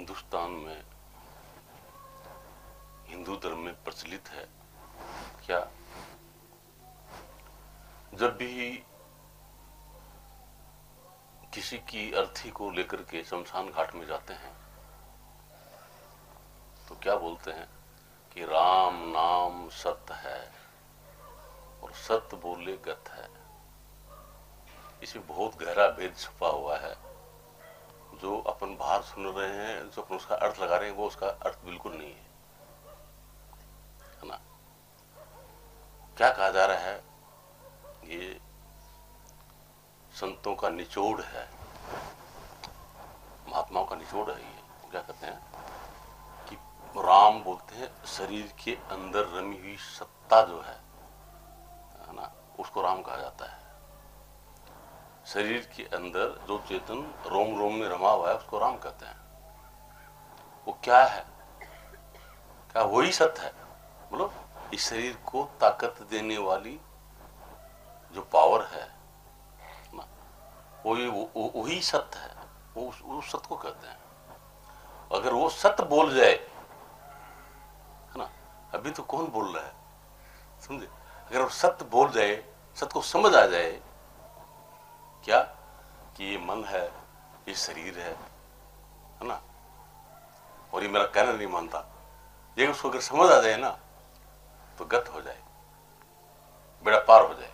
हिंदुस्तान में हिंदू धर्म में प्रचलित है क्या, जब भी किसी की अर्थी को लेकर के शमशान घाट में जाते हैं तो क्या बोलते हैं कि राम नाम सत्य है और सत्य बोले गत है। इसमें बहुत गहरा भेद छुपा हुआ है। जो अपन बाहर सुन रहे हैं, जो अपन उसका अर्थ लगा रहे हैं, वो उसका अर्थ बिल्कुल नहीं है ना। क्या कहा जा रहा है, ये संतों का निचोड़ है, महात्माओं का निचोड़ है। ये क्या कहते हैं कि राम बोलते हैं शरीर के अंदर रमी हुई सत्ता जो है ना, उसको राम कहा जाता है। शरीर के अंदर जो चेतन रोम रोम में रमा हुआ है उसको राम कहते हैं। वो क्या है, क्या वही सत्य है? मतलब इस शरीर को ताकत देने वाली जो पावर है ना, वही सत्य है। वो सत्य को कहते हैं। अगर वो सत्य बोल जाए, है ना, अभी तो कौन बोल रहा है, समझे? अगर वो सत्य बोल जाए, सत्य को समझ आ जाए क्या कि ये मन है, ये शरीर है ना, और ये मेरा कहना नहीं मानता, ये उसको अगर समझ आ जाए ना तो गत हो जाए, बेड़ा पार हो जाए।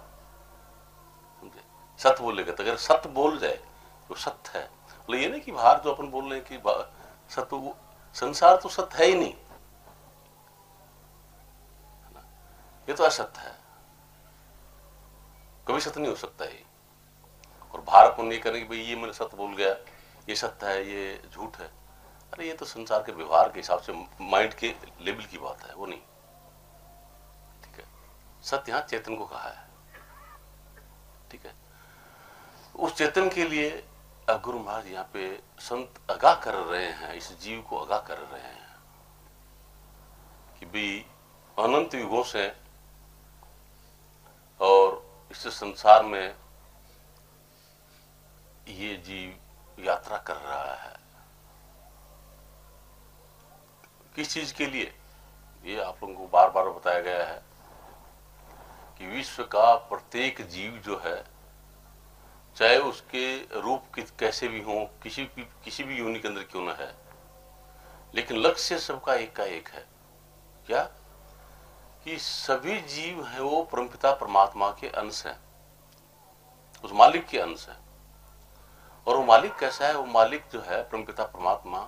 समझे? सत्य बोलेगा तो अगर सत्य बोल जाए तो सत्य है। मतलब ये नहीं कि बाहर जो अपन बोल रहे हैं कि सत्य, संसार तो सत्य है ही नहीं, ये तो असत्य है, कभी सत्य नहीं हो सकता है। और बाहर अपन नहीं करेंगे भाई ये मैंने सत्य बोल गया, ये सत्य है, ये झूठ है। अरे ये तो संसार के व्यवहार के हिसाब से माइंड के लेवल की बात है, वो नहीं। ठीक है, सत्य यहां चेतन को कहा है। ठीक है, उस चेतन के लिए अब गुरु महाराज यहाँ पे संत आगाह कर रहे हैं, इस जीव को आगाह कर रहे हैं कि भाई अनंत युगों से और इस संसार में ये जीव यात्रा कर रहा है। किस चीज के लिए? ये आप लोगों को बार बार बताया गया है कि विश्व का प्रत्येक जीव जो है, चाहे उसके रूप कैसे भी हो, किसी भी योनि के अंदर क्यों ना है, लेकिन लक्ष्य सबका एक का एक है। क्या? कि सभी जीव है वो परमपिता परमात्मा के अंश हैं, उस मालिक के अंश हैं। और वो मालिक कैसा है? वो मालिक जो है परमपिता परमात्मा,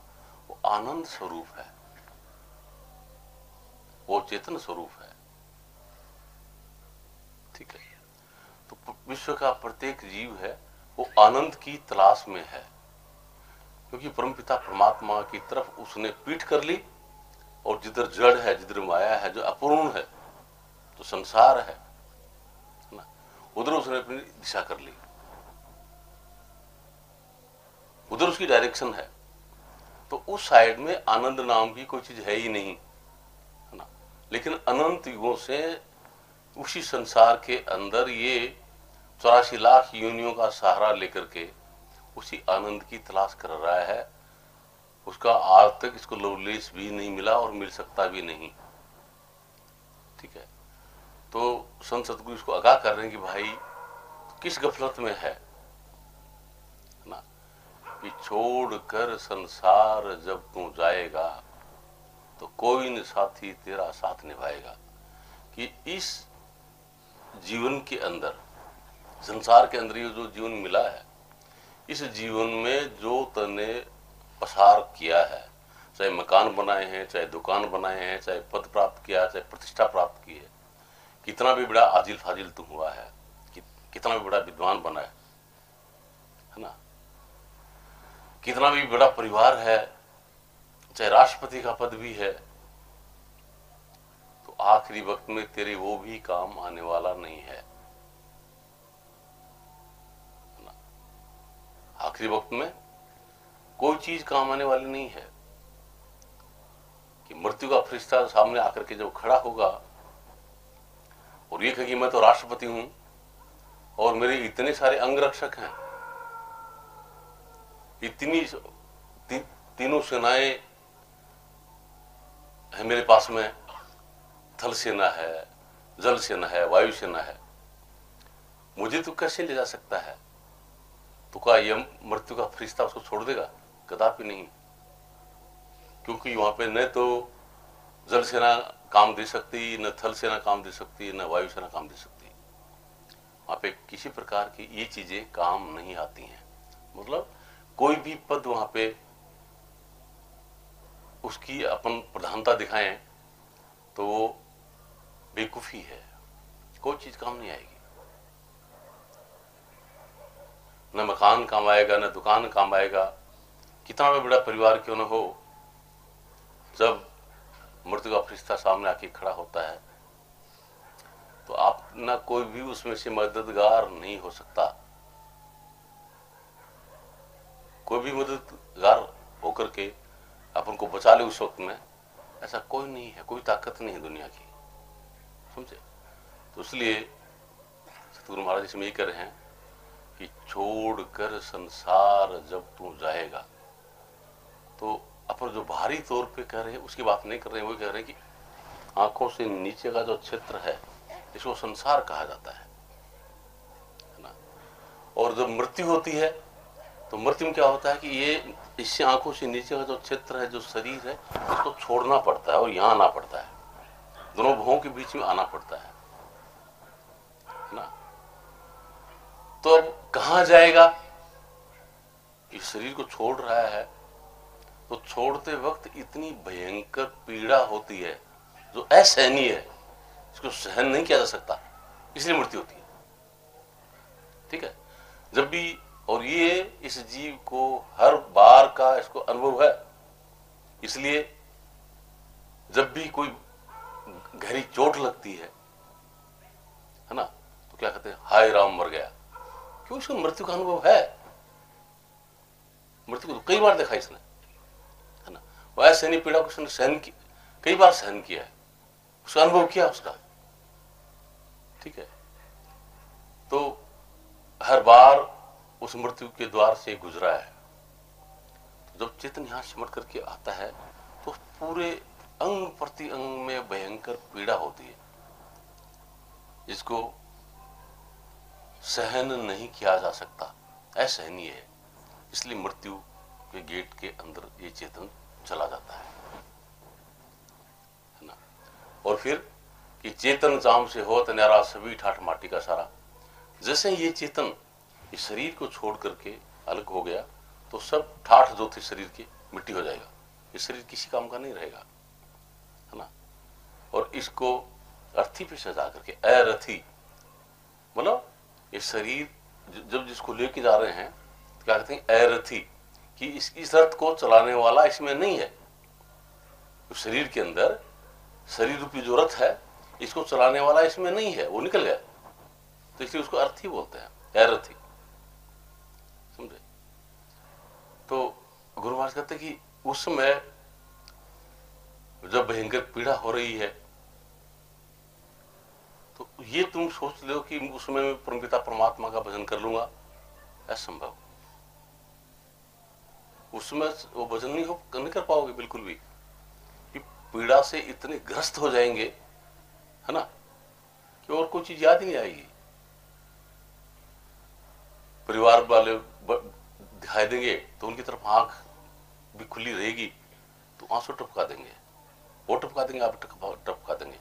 वो आनंद स्वरूप है, वो चेतन स्वरूप है। ठीक है, तो विश्व का प्रत्येक जीव है वो आनंद की तलाश में है, क्योंकि परमपिता परमात्मा की तरफ उसने पीठ कर ली, और जिधर जड़ है, जिधर माया है, जो अपूर्ण है, तो संसार है ना, उधर उसने अपनी दिशा कर ली, उधर उसकी डायरेक्शन है। तो उस साइड में आनंद नाम की कोई चीज है ही नहीं, है ना। लेकिन अनंत युगों से उसी संसार के अंदर ये 84 लाख योनियों का सहारा लेकर के उसी आनंद की तलाश कर रहा है। उसका आज तक इसको लवलेस भी नहीं मिला और मिल सकता भी नहीं। ठीक है, तो संत सतगुरु इसको आगाह कर रहे हैं कि भाई किस गफलत में है ना, कि छोड़ कर संसार जब तू जाएगा तो कोई न साथी तेरा साथ निभाएगा। कि इस जीवन के अंदर, संसार के अंदर ये जो जीवन मिला है, इस जीवन में जो तने पसार किया है, चाहे मकान बनाए हैं, चाहे दुकान बनाए हैं, चाहे पद प्राप्त किया, चाहे प्रतिष्ठा प्राप्त की है, कितना भी बड़ा आजिल फाजिल तुम हुआ है, कितना भी बड़ा विद्वान बना है ना, कितना भी बड़ा परिवार है, चाहे राष्ट्रपति का पद भी है, तो आखिरी वक्त में तेरे वो भी काम आने वाला नहीं है। आखिरी वक्त में कोई चीज काम आने वाली नहीं है। कि मृत्यु का फरिश्ता सामने आकर के जब खड़ा होगा और ये कहे कि मैं तो राष्ट्रपति हूं और मेरे इतने सारे अंगरक्षक हैं, इतनी तीनों सेनाएं है मेरे पास में, थल सेना है, जल सेना है, वायु सेना है, मुझे तो कैसे ले जा सकता है? तो क्या यम मृत्यु का फरिश्ता उसको छोड़ देगा? कदापि नहीं, क्योंकि वहां पे न तो जल सेना काम दे सकती, न थल सेना काम दे सकती, न वायु सेना काम दे सकती। वहां पे किसी प्रकार की ये चीजें काम नहीं आती हैं। मतलब कोई भी पद वहां पे उसकी अपन प्रधानता दिखाएं तो वो बेवकूफी है, कोई चीज काम नहीं आएगी। न मकान काम आएगा, न दुकान काम आएगा, कितना भी बड़ा परिवार क्यों न हो, जब मृत्यु का फरिश्ता सामने आके खड़ा होता है तो आप ना कोई भी उसमें से मददगार नहीं हो सकता। कोई भी मददगार होकर के अपन को बचा ले उस वक्त में, ऐसा कोई नहीं है, कोई ताकत नहीं है दुनिया की, समझे? तो इसलिए सतगुरु महाराज इसमें ये कह रहे हैं कि छोड़ कर संसार जब तू जाएगा, तो अपन जो भारी तौर पे कह रहे हैं उसकी बात नहीं कर रहे हैं। वो कह रहे हैं कि आंखों से नीचे का जो क्षेत्र है इसको संसार कहा जाता है ना। और जब मृत्यु होती है तो मृत्यु में क्या होता है कि ये इससे आंखों से नीचे का जो क्षेत्र है, जो शरीर है, इसको छोड़ना पड़ता है और यहां आना पड़ता है, दोनों भवों के बीच में आना पड़ता है ना। तो अब कहां जाएगा? इस शरीर को छोड़ रहा है तो छोड़ते वक्त इतनी भयंकर पीड़ा होती है जो असहनीय है, इसको सहन नहीं किया जा सकता, इसलिए मृत्यु होती है। ठीक है, जब भी, और ये इस जीव को हर बार का इसको अनुभव है, इसलिए जब भी कोई गहरी चोट लगती है ना, तो क्या कहते हैं, हाय राम मर गया, क्यों? इसको मृत्यु का अनुभव है, मृत्यु को तो कई बार देखा इसने, है ना। वह सहनी पीड़ा को उसने सहन की, कई बार सहन किया है, उसका अनुभव किया उसका। ठीक है, तो हर बार उस मृत्यु के द्वार से गुजरा है। तो जब चेतन यहां सिमट करके आता है तो पूरे अंग प्रति अंग में भयंकर पीड़ा होती है, जिसको सहन नहीं किया जा सकता, असहनीय है। इसलिए मृत्यु के गेट के अंदर ये चेतन चला जाता है ना। और फिर कि चेतन जाम से होत न्यारा सभी ठाठ माटी का सारा, जैसे ये चेतन इस शरीर को छोड़ करके अलग हो गया तो सब ठाठ जो थे शरीर के मिट्टी हो जाएगा, ये शरीर किसी काम का नहीं रहेगा, है ना। और इसको अर्थी पे सजा करके, अरथी मतलब ये शरीर जब जिसको लेके जा रहे हैं तो क्या कहते हैं, अरथी, कि इस रथ को चलाने वाला इसमें नहीं है। तो शरीर के अंदर शरीर रूपी जो रथ है इसको चलाने वाला इसमें नहीं है, वो निकल गया, तो इसलिए उसको अर्थी बोलते हैं, अरथी, समझे। तो गुरु महाराज कहते हैं कि उस समय जब भयंकर पीड़ा हो रही है तो ये तुम सोच लो कि उस समय मैं परमपिता परमात्मा का भजन कर लूंगा, असंभव। उस समय वो भजन नहीं कर पाओगे बिल्कुल भी, कि पीड़ा से इतने ग्रस्त हो जाएंगे, है ना, कि और कोई चीज याद ही नहीं आएगी। परिवार वाले दिखाई देंगे तो उनकी तरफ आंख भी खुली रहेगी तो आंसू टपका देंगे, वो टपका देंगे, आप टपका देंगे,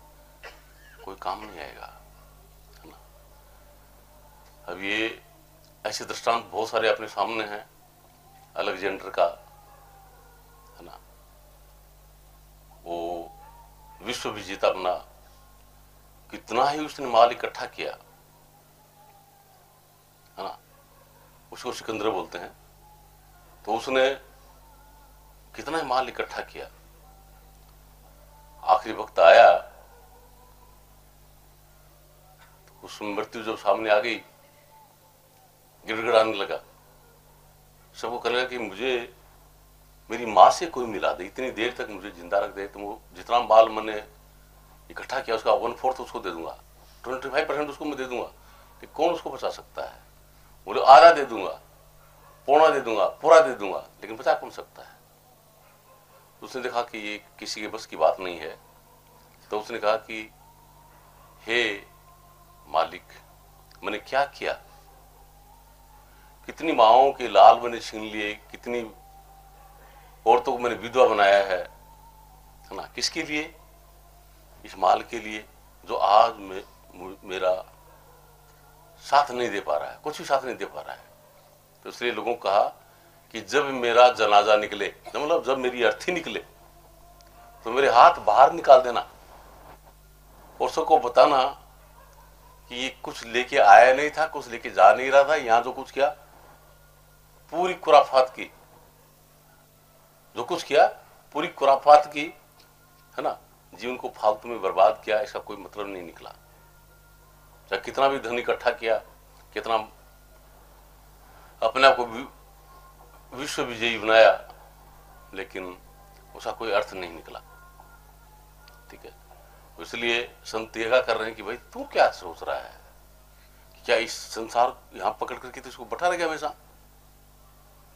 कोई काम नहीं आएगा, है ना। अब ये ऐसे दृष्टांत बहुत सारे अपने सामने हैं, अलेक्जेंडर का, है ना, वो विश्व विजेता बना, कितना ही उसने माल इकट्ठा किया, है ना, उसको सिकंदर बोलते हैं, तो उसने कितना ही माल इकट्ठा किया, आखिरी वक्त आया, तो उस मृत्यु जब सामने आ गई, गिड़गिड़ाने लगा, सबको कहने लगा कि मुझे मेरी माँ से कोई मिला दे, इतनी देर तक मुझे जिंदा रख दे, तो वो जितना माल मैंने इकट्ठा किया उसका 1/4 उसको दे दूंगा, 25% उसको मैं दे दूंगा, कि कौन उसको बचा सकता है? बोले आधा दे दूंगा, पौना दे दूंगा, पूरा दे दूंगा, लेकिन बचा कौन सकता है? उसने देखा कि ये किसी के बस की बात नहीं है, तो उसने कहा कि हे मालिक, मैंने क्या किया? कितनी माओं के लाल मैंने छीन लिए, कितनी औरतों को मैंने विधवा बनाया है ना? किसके लिए? इस माल के लिए जो आज मेरा साथ नहीं दे पा रहा है, कुछ भी साथ नहीं दे पा रहा है। तो इसलिए लोगों को कहा कि जब मेरा जनाजा निकले, मतलब जब मेरी अर्थी निकले, तो मेरे हाथ बाहर निकाल देना और सबको बताना कि ये कुछ लेके आया नहीं था, कुछ लेके जा नहीं रहा था, यहां जो कुछ किया पूरी खुराफात की, जो कुछ किया पूरी खुराफात की, है ना? जीवन को फालतू में बर्बाद किया, इसका कोई मतलब नहीं निकला। चाहे कितना भी धन इकट्ठा किया, कितना अपने आप को विश्व विजयी बनाया, लेकिन उसका कोई अर्थ नहीं निकला। ठीक है, इसलिए संत यह कर रहे हैं कि भाई तू क्या सोच रहा है? क्या इस संसार यहां पकड़ करके तो इसको बैठा रहेगा हमेशा?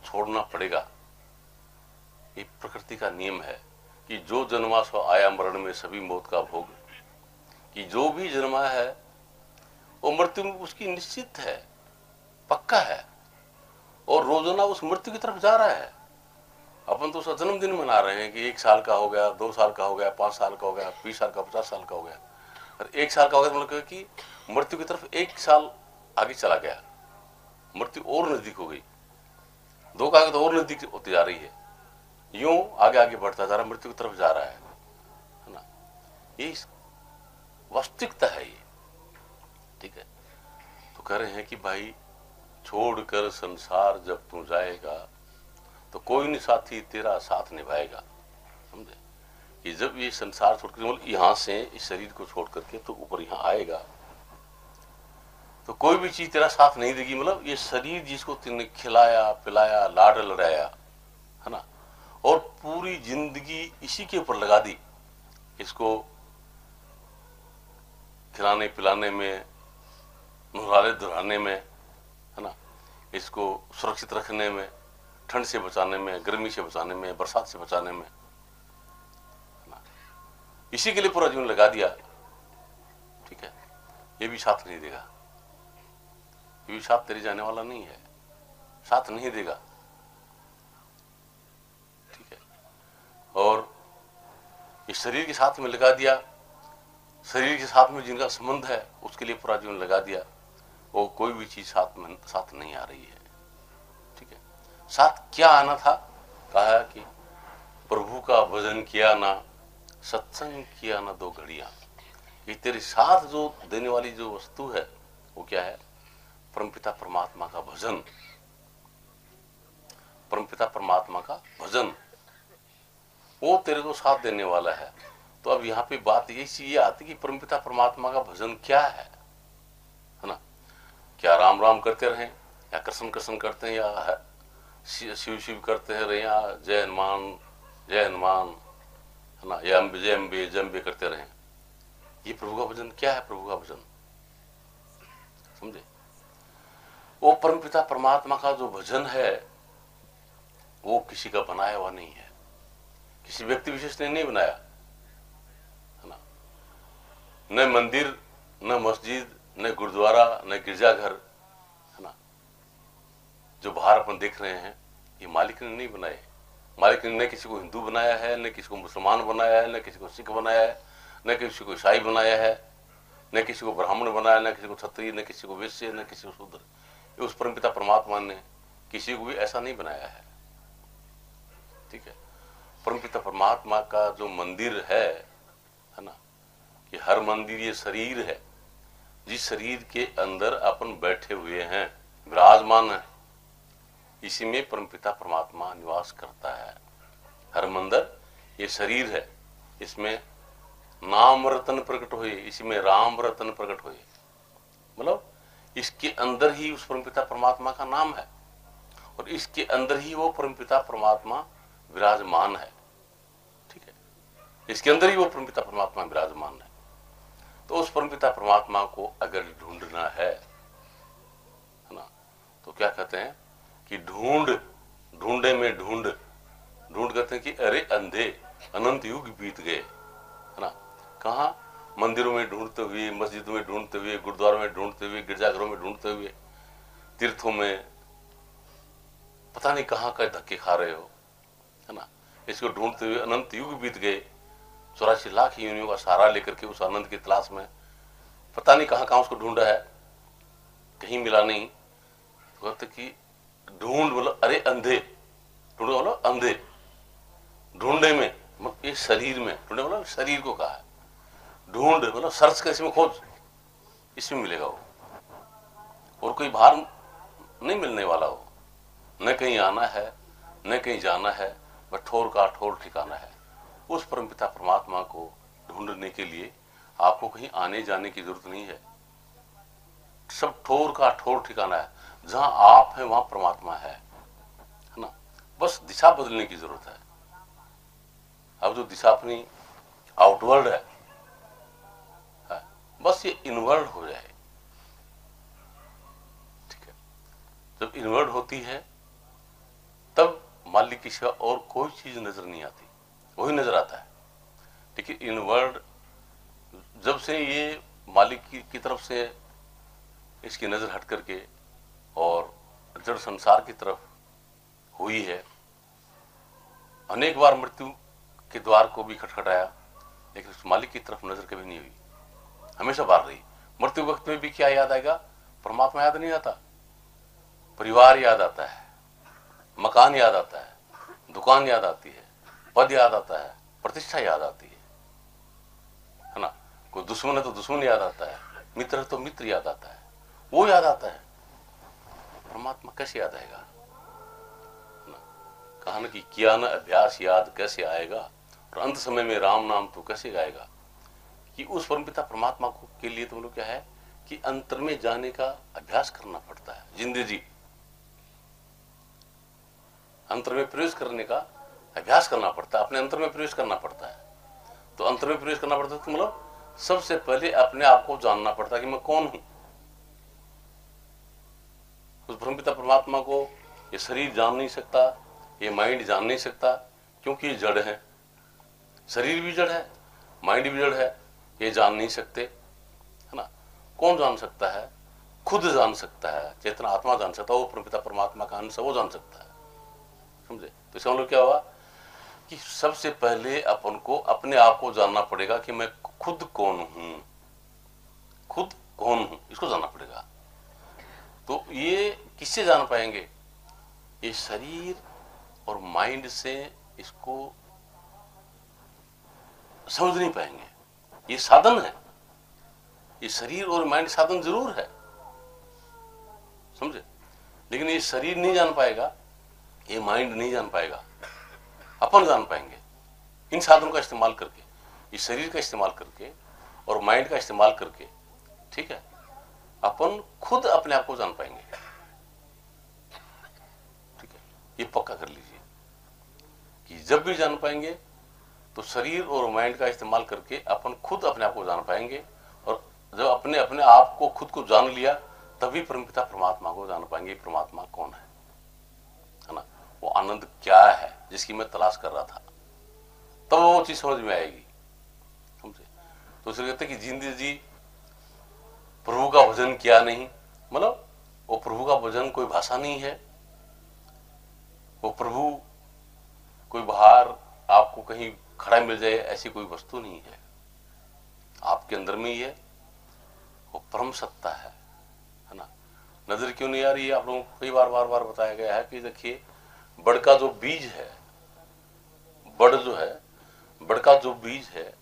छोड़ना पड़ेगा। ये प्रकृति का नियम है कि जो जन्मा सो आया मरण में सभी मौत का भोग, कि जो भी जन्मा है वो मृत्यु में उसकी निश्चित है, पक्का है, और रोजाना उस मृत्यु की तरफ जा रहा है। अपन तो उसका जन्मदिन मना रहे हैं कि 1 साल का हो गया, 2 साल का हो गया, 5 साल का हो गया, 20 साल का, 50 साल का हो गया। और 1 साल का हो गया मतलब कि मृत्यु की तरफ 1 साल आगे चला गया, मृत्यु और नजदीक हो गई। 2 का तो और नजदीक होती जा रही है, यूं आगे आगे बढ़ता जा रहा है, मृत्यु की तरफ जा रहा है ना? ये वास्तविकता है ये। ठीक है, तो कह रहे हैं कि भाई छोड़कर संसार जब तू जाएगा तो कोई नहीं साथी तेरा साथ निभाएगा। समझे? कि जब ये संसार छोड़कर, मतलब यहां से इस शरीर को छोड़ करके तो ऊपर यहां आएगा, तो कोई भी चीज तेरा साथ नहीं देगी। मतलब ये शरीर जिसको तुमने खिलाया पिलाया लाड लड़ाया, है ना, और पूरी जिंदगी इसी के ऊपर लगा दी, इसको खिलाने पिलाने में, नुराले दुराने में, है ना, इसको सुरक्षित रखने में, ठंड से बचाने में, गर्मी से बचाने में, बरसात से बचाने में, है ना, इसी के लिए पूरा जीवन लगा दिया। ठीक है, ये भी साथ नहीं देगा, ये भी साथ तेरे जाने वाला नहीं है, साथ नहीं देगा। ठीक है, और इस शरीर के साथ में लगा दिया, शरीर के साथ में जिनका संबंध है उसके लिए पूरा जीवन लगा दिया, वो कोई भी चीज साथ नहीं आ रही है। ठीक है, साथ क्या आना था? कहा कि प्रभु का भजन किया ना, सत्संग किया ना 2 घड़ियां। कि तेरे साथ जो देने वाली जो वस्तु है वो क्या है? परमपिता परमात्मा का भजन, परमपिता परमात्मा का भजन, वो तेरे को साथ देने वाला है। तो अब यहाँ पे बात ये आती कि परमपिता परमात्मा का भजन क्या है ना? क्या राम राम करते रहें, या कृष्ण कृष्ण करते हैं, या शिव शिव करते हैं रहे, या जय हनुमान जय हनुमान, है ना, या जय अम्बे जय अम्बे करते रहें? ये प्रभु का भजन क्या है? प्रभु का भजन समझे? वो परमपिता परमात्मा का जो भजन है वो किसी का बनाया हुआ नहीं है, किसी व्यक्ति विशेष ने नहीं बनाया, है ना। न मंदिर, न मस्जिद, न गुरुद्वारा, न गिरजाघर, है ना, जो बाहर अपन देख रहे हैं, ये मालिक ने नहीं बनाए। मालिक ने न किसी को हिंदू बनाया है, न किसी को मुसलमान बनाया है, न किसी को सिख बनाया है, न किसी को ईसाई बनाया है, न किसी को ब्राह्मण बनाया, न किसी को क्षत्रिय, न किसी को वैश्य, न किसी को शूद्र। उस परमपिता परमात्मा ने किसी को भी ऐसा नहीं बनाया है। ठीक है, परमपिता परमात्मा का जो मंदिर है ना, कि हर मंदिर ये शरीर है, जिस शरीर के अंदर अपन बैठे हुए हैं, विराजमान है, इसी में परमपिता परमात्मा निवास करता है। हर मंदिर ये शरीर है, इसमें नाम रतन प्रकट हुए, इसी में राम रतन प्रकट हुए। मतलब इसके अंदर ही उस परमपिता परमात्मा का नाम है, और इसके अंदर ही वो परमपिता परमात्मा विराजमान है। ठीक है, इसके अंदर ही वो परमपिता परमात्मा विराजमान है। तो उस परमपिता परमात्मा को अगर ढूंढना है ना, तो क्या कहते हैं कि ढूंढे में ढूंढ, ढूंढ करते हैं कि अरे अंधे, अनंत युग बीत गए, है ना। कहाँ? मंदिरों में ढूंढते हुए, मस्जिदों में ढूंढते हुए, गुरुद्वारों में ढूंढते हुए, गिरजाघरों में ढूंढते हुए, तीर्थों में, पता नहीं कहाँ का धक्के खा रहे हो, है ना। इसको ढूंढते हुए अनंत युग बीत गए, 84 लाख योनियों का सहारा लेकर के उस आनंद की तलाश में, पता नहीं कहाँ कहाँ उसको ढूंढा है, कहीं मिला नहीं। तो कहते कि ढूंढ बोलो, अरे अंधे, ढूंढो बोलो अंधे, ढूंढने में मतलब ये शरीर में, ढूंढे बोलो शरीर को कहा है, ढूंढ मतलब सर्च कर, इसमें खोज, इसमें मिलेगा वो, और कोई बाहर नहीं मिलने वाला हो, न कहीं आना है न कहीं जाना है, बस ठोर का ठोर ठिकाना है। उस परमपिता परमात्मा को ढूंढने के लिए आपको कहीं आने जाने की जरूरत नहीं है, सब ठोर का ठोर ठिकाना है, जहां आप है वहां परमात्मा है ना। बस दिशा बदलने की जरूरत है। अब जो दिशा अपनी आउटवर्ड है, बस ये इनवर्ड हो जाए, ठीक है। जब इनवर्ड होती है तब मालिक की सिवा और कोई चीज नजर नहीं आती, वही नजर आता है। लेकिन इनवर्ड जब से ये मालिक की तरफ से इसकी नजर हट करके और जड़ संसार की तरफ हुई है, अनेक बार मृत्यु के द्वार को भी खटखटाया, लेकिन उस मालिक की तरफ नजर कभी नहीं हुई, हमेशा बाहर रही। मृत्यु वक्त में भी क्या याद आएगा? परमात्मा याद नहीं आता, परिवार याद आता है, मकान याद आता है, दुकान याद आती है, पद याद आता है, प्रतिष्ठा याद आती है ना। कोई दुश्मन है तो दुश्मन याद आता है, मित्र है तो मित्र याद आता है, वो याद आता है। परमात्मा कैसे याद आएगा ना? कहा ना कि किया ना अभ्यास याद कैसे आएगा, और अंत समय में राम नाम तो कैसे गाएगा। कि उस परमपिता परमात्मा को के लिए तो क्या है कि अंतर में जाने का अभ्यास करना पड़ता है, जिंदगी अंतर में प्रवेश करने का अभ्यास करना पड़ता है, अपने अंतर में प्रवेश करना पड़ता है। तो अंतर में प्रवेश करना पड़ता है तो मतलब सबसे पहले अपने आप को जानना पड़ता है कि मैं कौन हूं। उस परमपिता परमात्मा को ये शरीर जान नहीं सकता, ये माइंड जान नहीं सकता, क्योंकि ये जड़ है, शरीर भी जड़ है, माइंड भी जड़ है, ये जान नहीं सकते, है ना। कौन जान सकता है? खुद जान सकता है, चेतना आत्मा जान सकता है, वो परमपिता परमात्मा का अंश वो जान सकता है, समझे। तो इसका मतलब क्या हुआ कि सबसे पहले अपन को अपने आप को जानना पड़ेगा कि मैं खुद कौन हूं, खुद कौन हूं, इसको जानना पड़ेगा। तो ये किससे जान पाएंगे? ये शरीर और माइंड से इसको समझ नहीं पाएंगे। ये साधन है, ये शरीर और माइंड साधन जरूर है, समझे। लेकिन ये शरीर नहीं जान पाएगा, ये माइंड नहीं जान पाएगा, अपन जान पाएंगे इन साधनों का इस्तेमाल करके, इस शरीर का इस्तेमाल करके और माइंड का इस्तेमाल करके, ठीक है। अपन खुद अपने आप को जान पाएंगे, ठीक है। ये पक्का कर लीजिए कि जब भी जान पाएंगे तो शरीर और माइंड का इस्तेमाल करके अपन खुद अपने आप को जान पाएंगे, और जब अपने अपने आप को खुद को जान लिया तभी परमपिता परमात्मा को जान पाएंगे। परमात्मा कौन है ना, वो आनंद क्या है जिसकी मैं तलाश कर रहा था, तब वो चीज समझ में आएगी, समझे। तो इसलिए कहते कि जिंदगी जी प्रभु का भजन किया नहीं, मतलब वो प्रभु का भजन कोई भाषा नहीं है, वो प्रभु कोई बाहर आपको कहीं खड़ा मिल जाए ऐसी कोई वस्तु नहीं है, आपके अंदर में ही है, वो परम सत्ता है ना। नजर क्यों नहीं आ रही है? आप लोगों को कई बार बार बताया गया है कि देखिए बड़ का जो बीज है, बड़ जो है, बड़ का जो बीज है,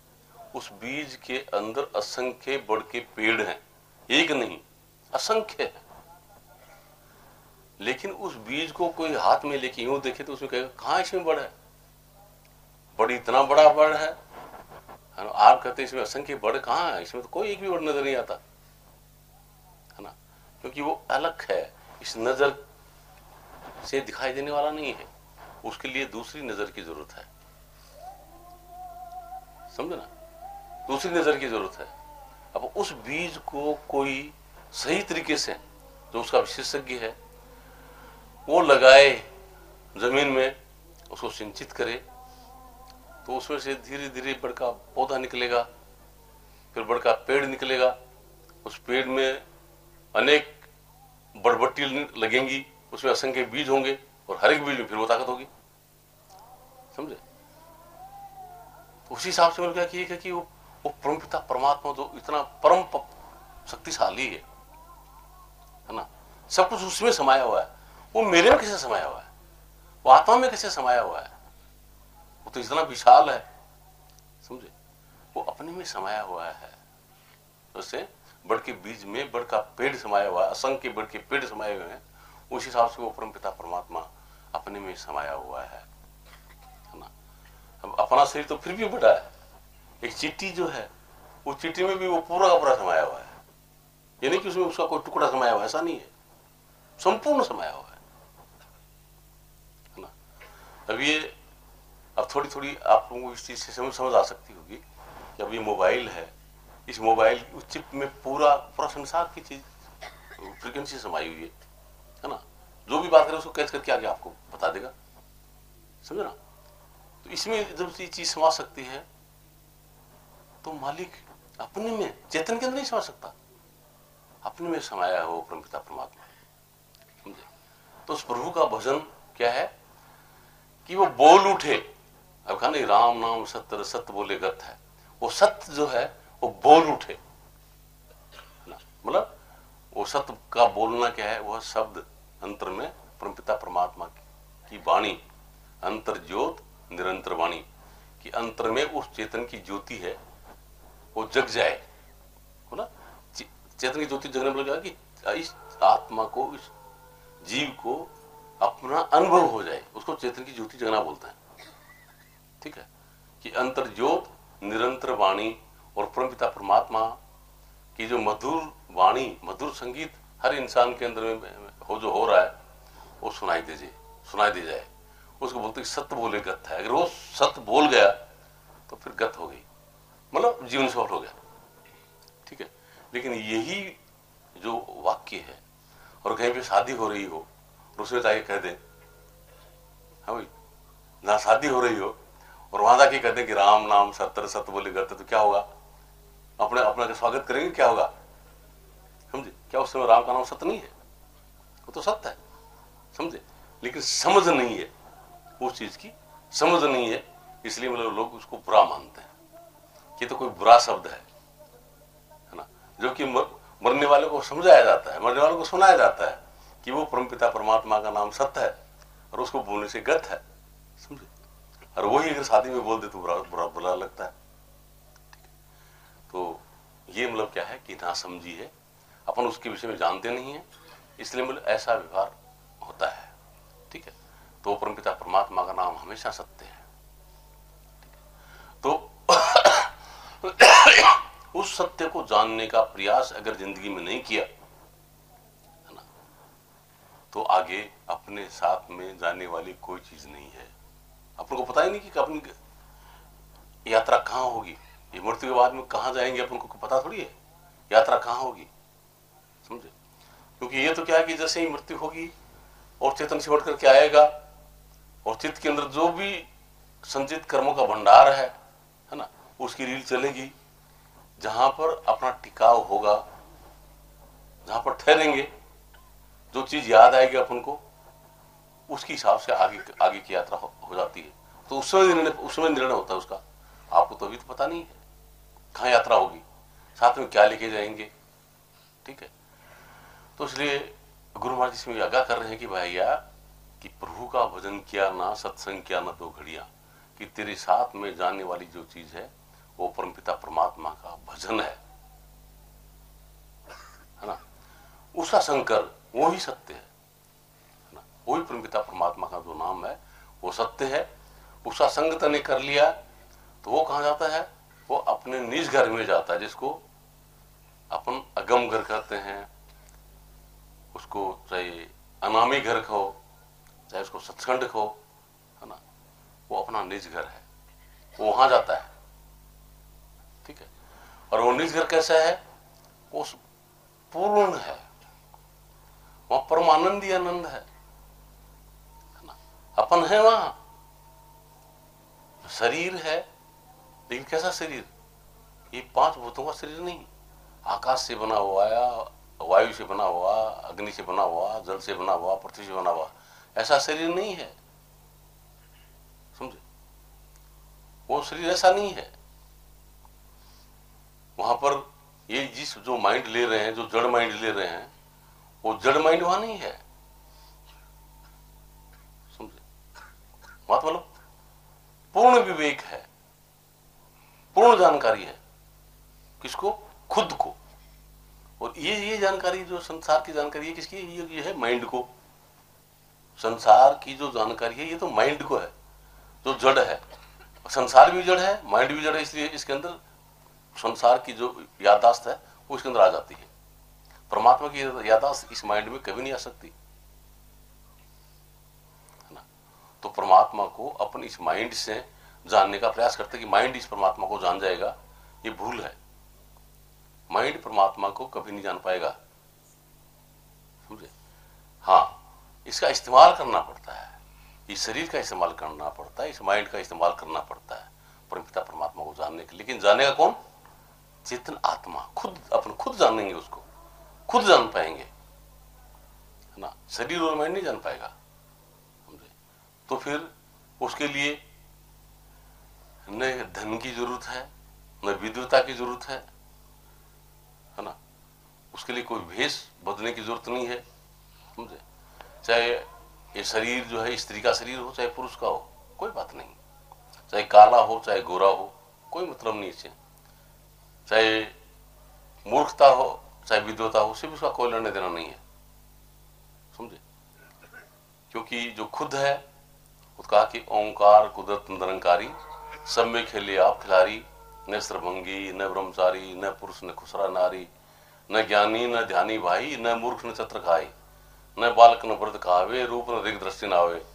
उस बीज के अंदर असंख्य बड़ के पेड़ हैं, एक नहीं असंख्य है। लेकिन उस बीज को कोई हाथ में लेके यूं देखे तो उसमें कहेगा कहां इसमें बड़ है, बड़ इतना बड़ा बड़ है। आप कहते इसमें असंख्य बड़ कहां है, इसमें तो कोई एक भी बड़ नजर नहीं आता, है ना। क्योंकि वो अलग है, इस नजर से दिखाई देने वाला नहीं है, उसके लिए दूसरी नजर की जरूरत है, समझे ना, दूसरी नजर की जरूरत है। अब उस बीज को कोई सही तरीके से, जो उसका विशेषज्ञ है, वो लगाए जमीन में, उसको सिंचित करे तो उसमें से धीरे धीरे बड़का पौधा निकलेगा, फिर बड़का पेड़ निकलेगा। उस पेड़ में अनेक बड़बट्टी लगेंगी, उसमें असंख्य बीज होंगे और हर एक बीज में फिर वो ताकत होगी। समझे? तो उसी हिसाब से मैंने क्या किया कि वो परमपिता परमात्मा जो इतना परम शक्तिशाली है ना, सब कुछ उसमें समाया हुआ है। वो मेरे में कैसे समाया हुआ है, वो आत्मा में कैसे समाया हुआ है, वो तो इतना विशाल है। समझे? वो अपने में समाया हुआ है। उससे बड़ के बीज में बड़ का पेड़ समाया हुआ है, असंख्य बड़ के पेड़ समाये हुए हैं। उस हिसाब से वो परमपिता परमात्मा अपने में समाया हुआ है ना। अब अपना शरीर तो फिर भी बड़ा है। एक चींटी जो है, वो चींटी में भी वो पूरा का पूरा समाया हुआ है। ये नहीं कि उसमें उसका कोई टुकड़ा समाया हुआ है, ऐसा नहीं है, संपूर्ण समाया हुआ है ना। अब थोड़ी थोड़ी आप लोगों को इस चीज से समझ आ सकती होगी कि अब ये मोबाइल है, इस मोबाइल चिप में पूरा पूरा संसार की चीज फ्रीक्वेंसी समाई हुई है ना। जो भी बात करें उसको कैच करके आगे आपको बता देगा। समझे ना? तो इसमें जब ये चीज समा सकती है तो मालिक अपने में, चेतन के अंदर नहीं समा सकता, अपने में समाया हो परमपिता परमात्मा। समझे? तो उस प्रभु का भजन क्या है कि वो बोल उठे। अब कहा नहीं, राम नाम सत्य सत्य बोले गत है। वो सत्य जो है वो बोल उठे ना, मतलब वो सत्य का बोलना क्या है, वह शब्द अंतर में परमपिता परमात्मा की वाणी, अंतर ज्योत निरंतर वाणी कि अंतर में उस चेतन की ज्योति है वो जग जाए, हो ना। चेतन की ज्योति जगने में कि इस आत्मा को, इस जीव को अपना अनुभव हो जाए, उसको चेतन की ज्योति जगना बोलते हैं। ठीक है? कि अंतर ज्योत निरंतर वाणी और परमपिता परमात्मा की जो मधुर वाणी, मधुर संगीत हर इंसान के अंदर में जो हो रहा है वो सुनाई दे जाए। उसको बोलते सत्य बोले गत है। अगर वो सत्य बोल गया तो फिर गत हो गई, मतलब जीवन सफल हो गया। ठीक है? लेकिन यही जो वाक्य है, और कहीं पे शादी हो रही हो और उसमें जाके कह दे, हाँ भाई, जहां शादी हो रही हो और वहां जाके कह दे कि राम नाम सत्य बोले गत, तो क्या होगा? अपने अपना स्वागत करेंगे, क्या होगा? समझे? क्या उस समय राम का नाम सत्य नहीं है? वो तो सत्य है। समझे? लेकिन समझ नहीं है, उस चीज की समझ नहीं है, इसलिए मतलब लोग उसको बुरा मानते हैं कि तो कोई बुरा शब्द है ना। जो कि मरने वाले को समझाया जाता है, मरने वाले को सुनाया जाता है कि वो परमपिता परमात्मा का नाम सत्य है और उसको बोलने से गत है। समझे? और वही अगर शादी में बोल दे तो बुरा लगता है। तो ये मतलब क्या है कि ना समझी है, अपन उसके विषय में जानते नहीं है, इसलिए मतलब ऐसा व्यवहार होता है। ठीक है? तो परमपिता परमात्मा का नाम हमेशा सत्य है। तो उस सत्य को जानने का प्रयास अगर जिंदगी में नहीं किया है ना, तो आगे अपने साथ में जाने वाली कोई चीज नहीं है। अपन को पता ही नहीं कि अपनी यात्रा कहां होगी, ये मृत्यु के बाद में कहां जाएंगे, अपन को पता थोड़ी है यात्रा कहां होगी। समझे? क्योंकि ये तो क्या है कि जैसे ही मृत्यु होगी और चेतन सिमट करके आएगा और चित्त के अंदर जो भी संचित कर्मों का भंडार है ना, उसकी रील चलेगी। जहां पर अपना टिकाव होगा, जहां पर ठहरेंगे, जो चीज याद आएगी अपन को, उसके हिसाब से आगे की यात्रा हो जाती है। तो उसमें निर्णय होता है उसका। आपको तो अभी तो पता नहीं है कहां यात्रा होगी, साथ में क्या लेके जाएंगे। ठीक है? तो इसलिए गुरु महाराज इसमें आगाह कर रहे हैं कि भैया कि प्रभु का भजन किया ना, सत्संग किया ना, 2 घड़ियां, कि तेरे साथ में जाने वाली जो चीज है वो परमपिता परमात्मा का भजन है ना। उसका शंकर वो ही सत्य है ना। वही परमपिता परमात्मा का जो नाम है वो सत्य है। उसका संग तने कर लिया तो वो कहां जाता है? वो अपने निज घर में जाता है, जिसको अपन अगम घर कहते हैं। उसको चाहे अनामी घर कहो, चाहे उसको सत्संग कहो, है ना, वो अपना निज घर है, वो वहां जाता है। ठीक है? और वो निज घर कैसा है? वो पूर्ण है, वहां परमानंद ही आनंद है ना। अपन है वहां, शरीर है, लेकिन कैसा शरीर? ये 5 भूतों का शरीर नहीं। आकाश से बना हुआ या वायु से बना हुआ, अग्नि से बना हुआ, जल से बना हुआ, पृथ्वी से बना हुआ, ऐसा शरीर नहीं है। समझे? वो शरीर ऐसा नहीं है। वहां पर ये जिस जो माइंड ले रहे हैं, जो जड़ माइंड ले रहे हैं, वो जड़ माइंड वहां नहीं है। समझे? बात बोलो। पूर्ण विवेक है, पूर्ण जानकारी है। किसको? खुद को। और ये जानकारी जो संसार की जानकारी है, किसकी? ये है माइंड को। संसार की जो जानकारी है ये तो माइंड को है, जो जड़ है। संसार भी जड़ है, माइंड भी जड़ है, इसलिए इसके अंदर संसार की जो याददाश्त है वो इसके अंदर आ जाती है। परमात्मा की याददाश्त इस माइंड में कभी नहीं आ सकती, है ना। तो परमात्मा को अपन इस माइंड से जानने का प्रयास करते हैं कि माइंड इस परमात्मा को जान जाएगा, ये भूल है। माइंड परमात्मा को कभी नहीं जान पाएगा। समझे? हाँ, इसका इस्तेमाल करना पड़ता है, इस शरीर का इस्तेमाल करना पड़ता है, इस माइंड का इस्तेमाल करना पड़ता है परमपिता परमात्मा को जानने के लिए। लेकिन जानेगा कौन? चेतन आत्मा। खुद अपन खुद जानेंगे, उसको खुद जान पाएंगे, है ना। शरीर और माइंड नहीं जान पाएगा। समझे? तो फिर उसके लिए न धन की जरूरत है, न विद्वता की जरूरत है ना। उसके लिए कोई भेष बदलने की जरूरत नहीं है। समझे? चाहे ये शरीर जो है स्त्री का शरीर हो, चाहे पुरुष का हो, कोई बात नहीं। चाहे काला हो, चाहे गोरा हो, कोई मतलब नहीं इससे। चाहे मूर्खता हो, चाहे विद्वता हो, सिर्फ उसका कोई लेने देना नहीं है। समझे? क्योंकि जो खुद है, उसका कहा कि ओंकार कुदरत निरंकारी, सब में खेले आप खिलाड़ी, न श्रभंगी न ब्रह्मचारी, न पुरुष न खुसरा नारी, न ज्ञानी न ध्यानी भाई, न मूर्ख न छत्र खाई, न बालक न व्रत खावे, रूप न ऋग दृष्टि नावे,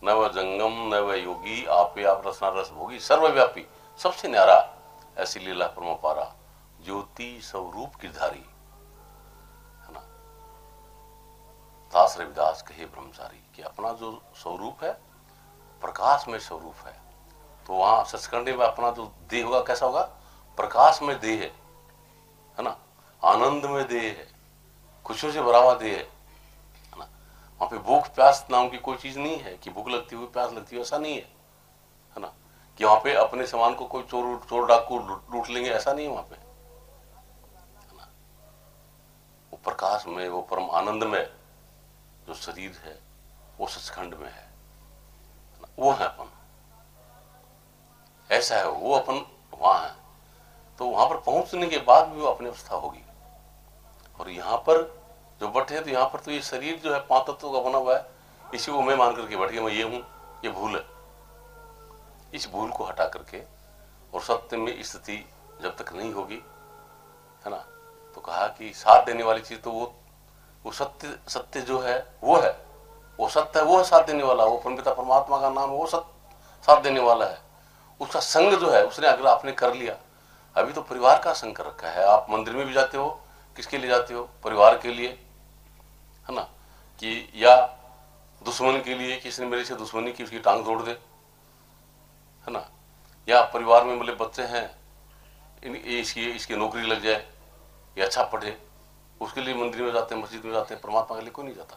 न वह जंगम न वह योगी, आपे आप रसना रस भोगी, सर्वव्यापी सबसे न्यारा, ऐसी लीला परम पारा, ज्योति स्वरूप की धारी, है ना। दास रविदास कहे ब्रह्मचारी कि अपना जो स्वरूप है प्रकाश में स्वरूप है। तो वहां सचखंड में अपना जो देह होगा कैसा होगा? प्रकाश में देह है ना, आनंद में देह है, खुशियों से भरा हुआ देह है ना। वहां पे भूख प्यास नाम की कोई चीज नहीं है कि भूख लगती हुई प्यास लगती हुई, ऐसा नहीं है ना। कि वहां पे अपने सामान को कोई चोर डाकू लूट लेंगे, ऐसा नहीं है वहां पे, है ना। वो प्रकाश में, वो परम आनंद में जो शरीर है वो सचखंड में है, वो है अपन। ऐसा है वो अपन वहां है। तो वहां पर पहुंचने के बाद भी वो अपनी अवस्था होगी। और यहाँ पर जो बैठे तो यहाँ पर तो ये शरीर जो है 5 तत्वों का बना हुआ है, इसी को मैं मान करके बैठ गया, मैं ये हूं, ये भूल है। इस भूल को हटा करके और सत्य में स्थिति जब तक नहीं होगी, है ना, तो कहा कि साथ देने वाली चीज तो वो सत्य जो है वो है, वो सत्य है, वो है साथ देने वाला। वो परमपिता परमात्मा का नाम, वो साथ देने वाला है। उसका संग जो है उसने अगर आपने कर लिया, अभी तो परिवार का संग कर रखा है। आप मंदिर में भी जाते हो, किसके लिए जाते हो? परिवार के लिए, है ना। कि या दुश्मन के लिए, किसी ने मेरे से दुश्मनी की, उसकी टांग तोड़ दे, है ना। या परिवार में बोले बच्चे हैं, इसकी नौकरी लग जाए, या अच्छा पढ़े, उसके लिए मंदिर में जाते हैं, मस्जिद में जाते हैं। परमात्मा के लिए कोई नहीं जाता,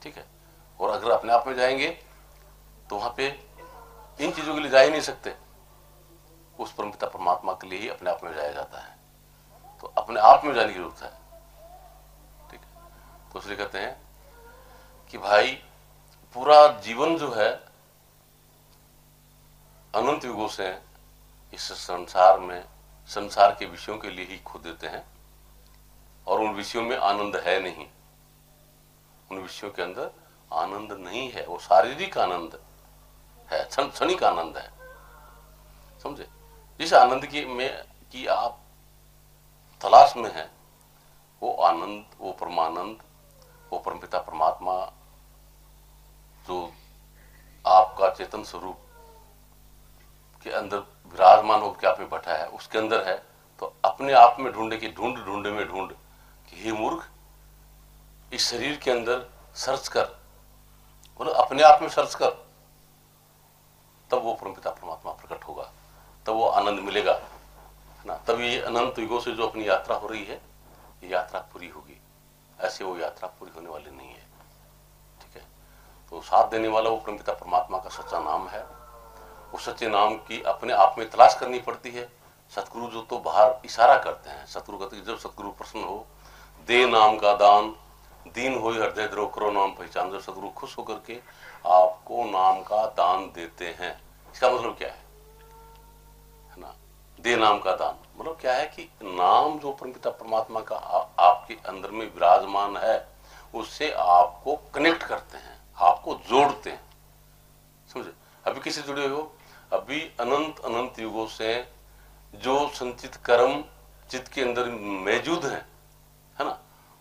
ठीक है। और अगर अपने आप में जाएंगे तो वहां पे इन चीजों के लिए जा ही नहीं सकते। उस परमपिता परमात्मा के लिए ही अपने आप में जाया जाता है। तो अपने आप में जाने की जरूरत है, ठीक है। तो इसलिए कहते हैं कि भाई पूरा जीवन जो है अनंत युगों से इस संसार में, संसार के विषयों के लिए ही खो देते हैं। और उन विषयों में आनंद है नहीं, उन विषयों के अंदर आनंद नहीं है। वो शारीरिक आनंद है, क्षणिक आनंद है। समझे? जिस आनंद की आप तलाश में है, वो आनंद, वो परमानंद, वो परमपिता परमात्मा जो आपका चेतन स्वरूप के अंदर विराजमान होकर आप में बैठा है, उसके अंदर है। तो अपने आप में ढूंढे कि ढूंढ में ढूंढ कि हे मूर्ख, इस शरीर के अंदर सर्च कर, बोलो अपने आप में सर्च कर। तब वो परमपिता परमात्मा प्रकट होगा, तब वो आनंद मिलेगा, है ना। तब ये अनंत युगों से जो अपनी यात्रा हो रही है, ये यात्रा पूरी होगी। ऐसे वो यात्रा पूरी होने वाली नहीं है, ठीक है। तो साथ देने वाला वो परमपिता परमात्मा का सच्चा नाम है। उस सच्चे नाम की अपने आप में तलाश करनी पड़ती है। सतगुरु जो तो बाहर इशारा करते हैं, सतगुरु कहते हैं जब सतगुरु प्रसन्न हो, दे नाम का दान, दीन हो हृदय द्रोह करो नाम पहचान। जब सतगुरु खुश होकर के आपको नाम का दान देते हैं, इसका मतलब क्या है ना। दे नाम का दान मतलब क्या है कि नाम जो परमपिता परमात्मा का आपके अंदर में विराजमान है, उससे आपको कनेक्ट करते हैं, आपको जोड़ते हैं, समझे। अभी किसी जुड़े हो, अभी अनंत अनंत युगों से जो संचित कर्म चित्त के अंदर मौजूद है ना,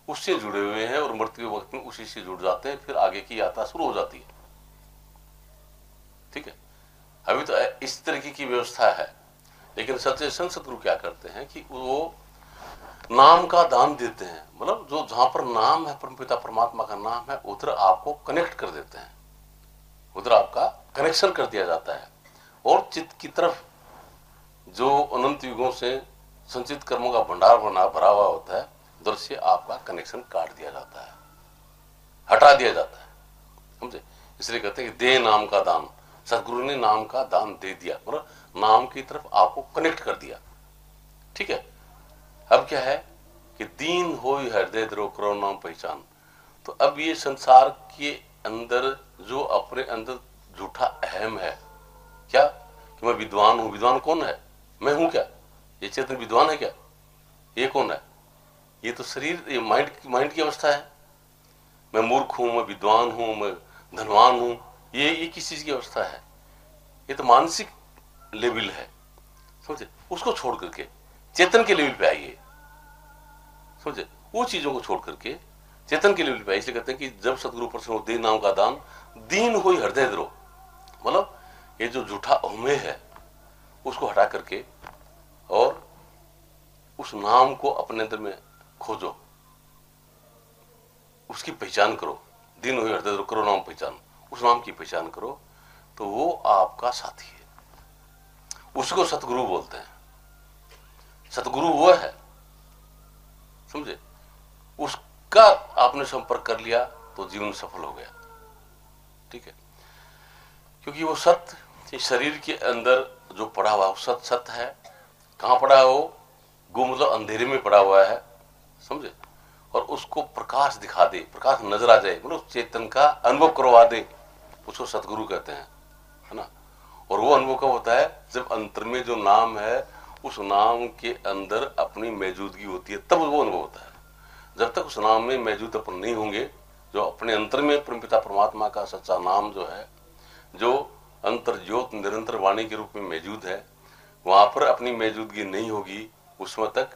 उससे जुड़े हुए हैं और मृत्यु के वक्त में उसी से जुड़ जाते हैं, फिर आगे की यात्रा शुरू हो जाती है, ठीक है। अभी तो इस तरीके की व्यवस्था है, लेकिन सच्चे संत सतगुरु क्या करते हैं कि वो नाम का दान देते हैं। मतलब जो जहां पर नाम है, परमपिता परमात्मा का नाम है, उधर आपको कनेक्ट कर देते हैं, उधर आपका कनेक्शन कर दिया जाता है। और चित्त की तरफ जो अनंत युगों से संचित कर्मों का भंडार भरा हुआ होता है, उधर से आपका कनेक्शन काट दिया जाता है, हटा दिया जाता है, समझे। इसलिए कहते हैं कि दे नाम का दान, सदगुरु ने नाम का दान दे दिया, मतलब नाम की तरफ आपको कनेक्ट कर दिया, ठीक है। अब क्या है कि दीन हो हृदय द्रोह करो नाम पहचान। तो अब ये संसार के अंदर जो अपने अंदर झूठा अहम है, क्या कि मैं विद्वान हूं। विद्वान कौन है? मैं हूं क्या? ये चेतन विद्वान है क्या? ये कौन है? ये तो शरीर, ये माइंड की अवस्था है। मैं मूर्ख हूं, मैं विद्वान हूं, मैं धनवान हूं, ये किस चीज की अवस्था है? ये तो मानसिक लेवल है, समझे। उसको छोड़ करके चेतन के लेवल पे आइए, समझे। वो चीजों को छोड़ करके चेतन के लेवल पे आइए। इसलिए कहते हैं कि जब सतगुरु प्रसन्न हो, दे नाम का दान, दीन हो हृदय द्रोह। मतलब ये जो झूठा अहमे है उसको हटा करके और उस नाम को अपने अंदर में खोजो, उसकी पहचान करो। दीन हो हृदय द्रोह करो नाम पहचान, उस नाम की पहचान करो, तो वो आपका साथी है। उसको सतगुरु बोलते हैं। सतगुरु वो है, समझे। उसका आपने संपर्क कर लिया तो जीवन सफल हो गया, ठीक है। क्योंकि वो सत्य शरीर के अंदर जो पड़ा हुआ वो सत्य है। कहां पड़ा है वो? गो मतलब अंधेरे में पड़ा हुआ है, समझे। और उसको प्रकाश दिखा दे, प्रकाश नजर आ जाए, मतलब चेतन का अनुभव करवा दे, उसको सतगुरु कहते हैं, है ना। और वो अनुभव कब होता है? जब अंतर में जो नाम है, उस नाम के अंदर अपनी मौजूदगी होती है, तब वो अनुभव होता है। जब तक उस नाम में मौजूद अपन नहीं होंगे, जो अपने अंतर में परमपिता परमात्मा का सच्चा नाम जो है, जो अंतर ज्योत निरंतर वाणी के रूप में मौजूद है, वहां पर अपनी मौजूदगी नहीं होगी, उसमें तक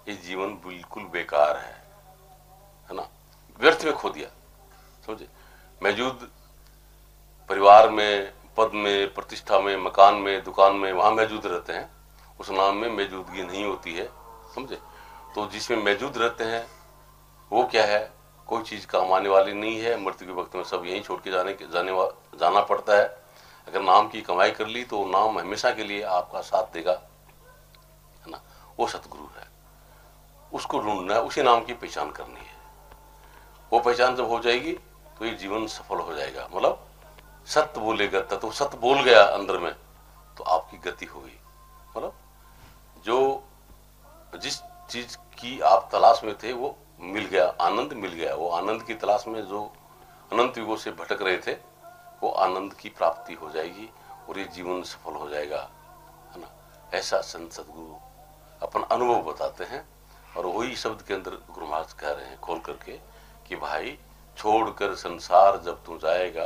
ये जीवन बिल्कुल बेकार है ना, व्यर्थ में खो दिया, समझे। मौजूद परिवार में, पद में, प्रतिष्ठा में, मकान में, दुकान में, वहां मौजूद रहते हैं, उस नाम में मौजूदगी नहीं होती है, समझे। तो जिसमें मौजूद रहते हैं वो क्या है? कोई चीज काम आने वाली नहीं है। मृत्यु के वक्त में सब यहीं छोड़ के जाना पड़ता है। अगर नाम की कमाई कर ली तो नाम हमेशा के लिए आपका साथ देगा, है ना। वो सतगुरु है, उसको ढूंढना है, उसी नाम की पहचान करनी है। वो पहचान जब हो जाएगी तो ये जीवन सफल हो जाएगा। मतलब सत्य बोलेगा तो सत्य बोल गया अंदर में, तो आपकी गति होगी। मतलब जो जिस चीज की आप तलाश में थे वो मिल गया, आनंद मिल गया। वो आनंद की तलाश में जो अनंत युगों से भटक रहे थे, वो आनंद की प्राप्ति हो जाएगी और ये जीवन सफल हो जाएगा, है ना। ऐसा संत सतगुरु अपन अनुभव बताते हैं। और वही शब्द के अंदर गुरु महाराज कह रहे हैं खोल करके कि भाई छोड़कर संसार जब तू जाएगा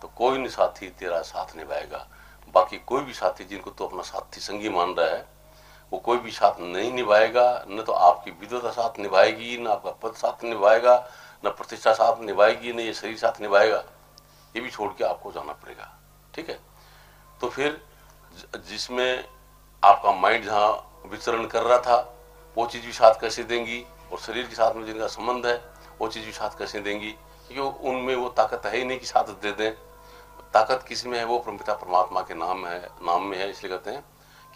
तो कोई नहीं साथी तेरा साथ निभाएगा। बाकी कोई भी साथी जिनको तो अपना साथी संगी मान रहा है, वो कोई भी साथ नहीं निभाएगा। न तो आपकी विद्वता साथ निभाएगी, न आपका पद साथ निभाएगा, न प्रतिष्ठा साथ निभाएगी, न ये शरीर साथ निभाएगा। ये भी छोड़ के आपको जाना पड़ेगा, ठीक है। तो फिर जिसमें आपका माइंड जहां विचरण कर रहा था, वो चीज भी साथ कैसे देंगी? और शरीर के साथ में जिनका संबंध है वो चीज भी साथ कैसे देंगी? क्योंकि उनमें वो ताकत है ही नहीं कि साथ दे दें। ताकत किस में है? वो परमपिता परमात्मा के नाम में है। इसलिए कहते हैं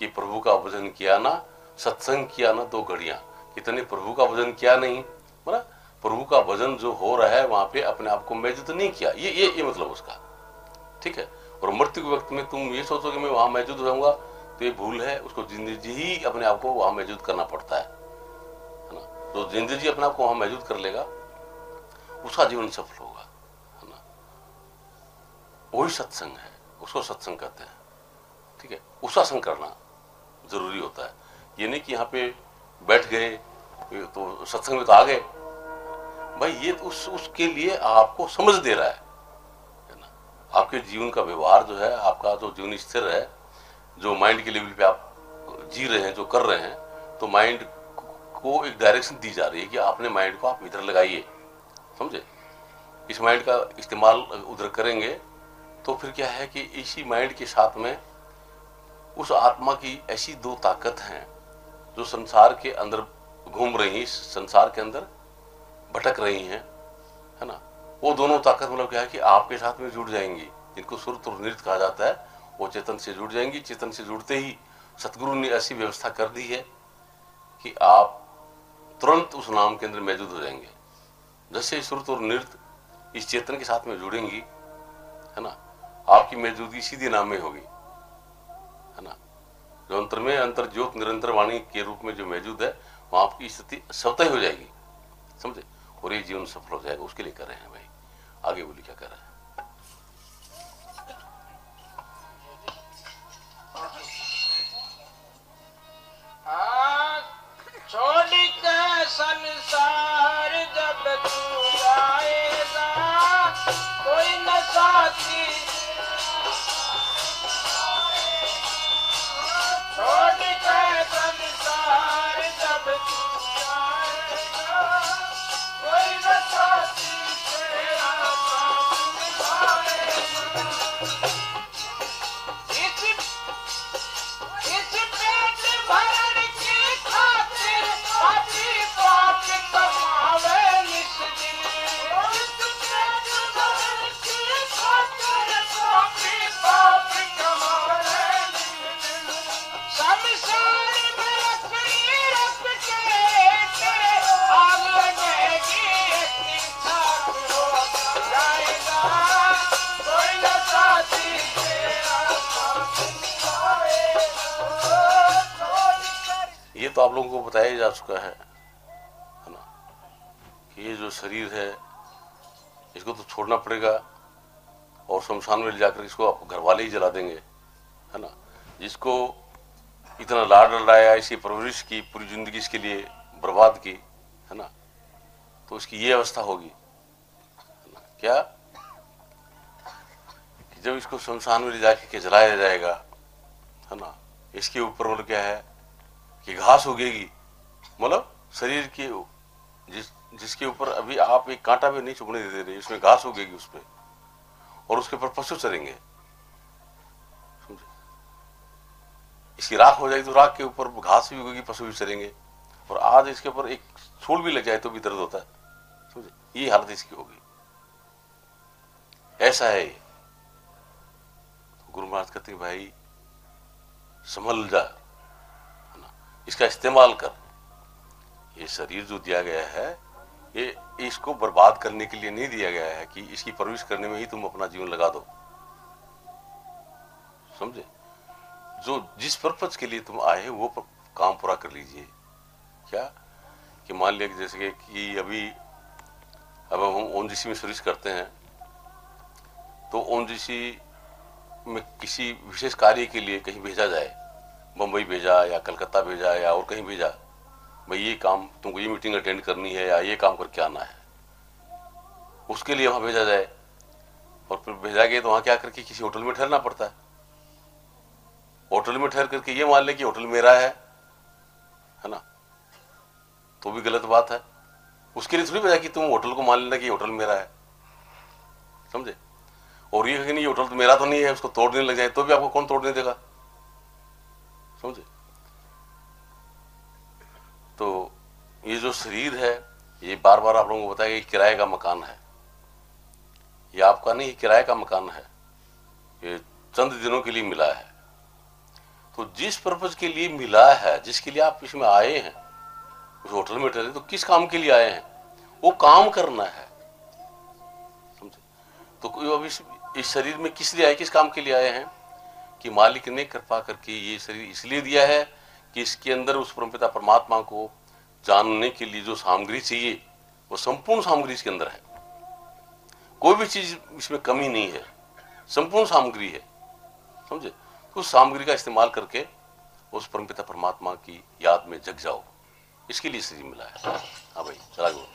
कि प्रभु का भजन किया ना, सत्संग किया ना 2 घड़ियां। कितने प्रभु का भजन किया नहीं, मतलब प्रभु का भजन जो हो रहा है वहां पे अपने आप को मौजूद नहीं किया, ये मतलब उसका, ठीक है। और मृत्यु के वक्त में तुम ये सोचो कि मैं वहां मौजूद हो जाऊंगा, तो ये भूल है। उसको जिंदगी ही अपने आप को वहां मौजूद करना पड़ता है ना। जो जिंदगी अपने आप को वहां मौजूद कर लेगा उसका जीवन सफल होगा, है ना। वही सत्संग है, उसको सत्संग कहते हैं, ठीक है। उसका संग करना जरूरी होता है। ये नहीं कि यहाँ पे बैठ गए तो सत्संग में तो आ गए भाई, ये तो उसके लिए आपको समझ दे रहा है ना। आपके जीवन का व्यवहार जो है, आपका जो जीवन स्थिर है, जो माइंड के लेवल पे आप जी रहे हैं, जो कर रहे हैं, तो माइंड को एक डायरेक्शन दी जा रही है कि आपने माइंड को आप इधर लगाइए, समझे। इस माइंड का इस्तेमाल उधर करेंगे तो फिर क्या है कि इसी माइंड के साथ में उस आत्मा की ऐसी 2 ताकत हैं जो संसार के अंदर घूम रही हैं, संसार के अंदर भटक रही हैं, है ना। वो दोनों ताकत मतलब क्या है कि आपके साथ में जुड़ जाएंगी, जिनको सुरत और नृत्य कहा जाता है। वो चेतन से जुड़ जाएंगी। चेतन से जुड़ते ही सतगुरु ने ऐसी व्यवस्था कर दी है कि आप तुरंत उस नाम के अंदर मौजूद हो जाएंगे। जैसे ही सुरत और नृत्य इस चेतन के साथ में जुड़ेंगी, है ना, आपकी मौजूदगी सीधे नाम में होगी, है ना। जो अंतर में अंतर ज्योत निरंतर वाणी के रूप में जो मौजूद है, वहां आपकी स्थिति स्वतः हो जाएगी, समझे। और ये जीवन सफल हो जाएगा। उसके लिए कर रहे हैं भाई। आगे बोलिए क्या कर रहे हैं। छोड़ के संसार जब तू जाएगा, कोई न साथी। छोड़ के संसार जब तू जाएगा, कोई न साथी तेरा साथ निभाएगा। इस पेट भरण की खातिर पापी पाप कमावे निस दिन। इस पेट भरण की खातिर पापी पाप कमावे निस दिन। शमशान में लकड़ी रख के आग लगेगी, इतनी खाक हो जाएगा, कोई न साथी तेरा साथ निभाएगा। ये तो आप लोगों को बताया जा चुका है ना, कि ये जो शरीर है इसको तो छोड़ना पड़ेगा और शमशान में ले जाकर इसको आप घर वाले ही जला देंगे, है ना। जिसको इतना लाड लड़ाया, इसी परवरिश की, पूरी जिंदगी इसके लिए बर्बाद की, है ना, तो इसकी ये अवस्था होगी, है ना। क्या कि जब इसको शमशान में ले जाके के जलाया जाएगा, है ना, इसके ऊपर मतलब क्या है कि घास उगेगी, मतलब शरीर के जिसके ऊपर अभी आप एक कांटा भी नहीं चुभने दे रहे, उसमें घास उगेगी उस पर, और उसके ऊपर पशु चरेंगे, समझे। इसकी राख हो जाएगी तो राख के ऊपर घास भी उगेगी, पशु भी चरेंगे। और आज इसके ऊपर एक सूल भी लग जाए तो भी दर्द होता है, समझे। ये हालत इसकी होगी। ऐसा है ये। गुरु महाराज कहते हैं भाई संभल जा, है ना, इसका इस्तेमाल कर। ये शरीर जो दिया गया है, ये इसको बर्बाद करने के लिए नहीं दिया गया है कि इसकी परवरिश करने में ही तुम अपना जीवन लगा दो, समझे। जो जिस पर्पज के लिए तुम आए वो काम पूरा कर लीजिए। क्या कि मान लिया जैसे कि अभी अब हम ओनजीसी में सर्विस करते हैं, तो ओनजीसी में किसी विशेष कार्य के लिए कहीं भेजा जाए, मुंबई भेजा या कलकत्ता भेजा या और कहीं भेजा, भाई ये काम तुमको, ये मीटिंग अटेंड करनी है या ये काम करके आना है, उसके लिए वहां भेजा जाए। और फिर भेजा गया तो वहां क्या करके किसी होटल में ठहरना पड़ता है। होटल में ठहर करके ये मान ले कि होटल मेरा है ना, तो भी गलत बात है। उसके लिए थोड़ी भेजा कि तुम होटल को मान लेना कि होटल मेरा है, समझे। और ये कि नहीं, होटल तो मेरा तो नहीं है, उसको तोड़ने लग जाए तो भी आपको कौन तोड़ने देगा, समझे। तो ये जो शरीर है, ये बार बार आप लोगों को बताया कि किराए का मकान है। ये आपका नहीं, किराए का मकान है, ये चंद दिनों के लिए मिला है। तो जिस पर्पज के लिए मिला है, जिसके लिए आप इसमें आए हैं, उस होटल में ठहरे, तो किस काम के लिए आए हैं, वो काम करना है, समझे। तो अब इस शरीर में किस लिए आए, किस काम के लिए आए हैं, कि मालिक ने कृपा करके ये शरीर इसलिए दिया है कि इसके अंदर उस परमपिता परमात्मा को जानने के लिए जो सामग्री चाहिए वो संपूर्ण सामग्री इसके अंदर है। कोई भी चीज इसमें कमी नहीं है, संपूर्ण सामग्री है, समझे। तो उस सामग्री का इस्तेमाल करके उस परमपिता परमात्मा की याद में जग जाओ, इसके लिए शरीर मिला है। हाँ भाई, चला गो।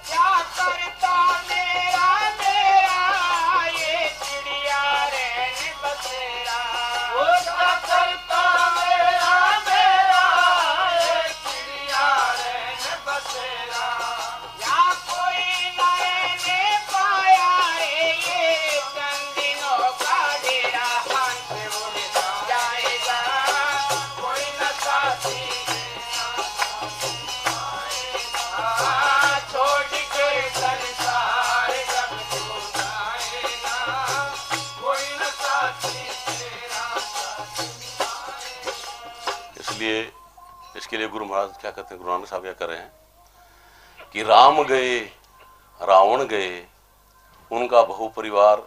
क्या करता मेरा मेरा ये चिड़िया रैन बसेरा, वो क्या करता मेरा मेरा ये चिड़िया रैन बसेरा, या कोई मैंने पाया रे ये चंद दिनों का डेरा, हंस उड़ जाएगा कोई न साथी छोड़ के संसार जब तू जाएगा कोई न साथी तेरा साथी। इसलिए इसके लिए गुरु महाराज क्या कहते हैं, गुरु नानक साहब क्या कर रहे हैं कि राम गए रावण गए, उनका बहु परिवार,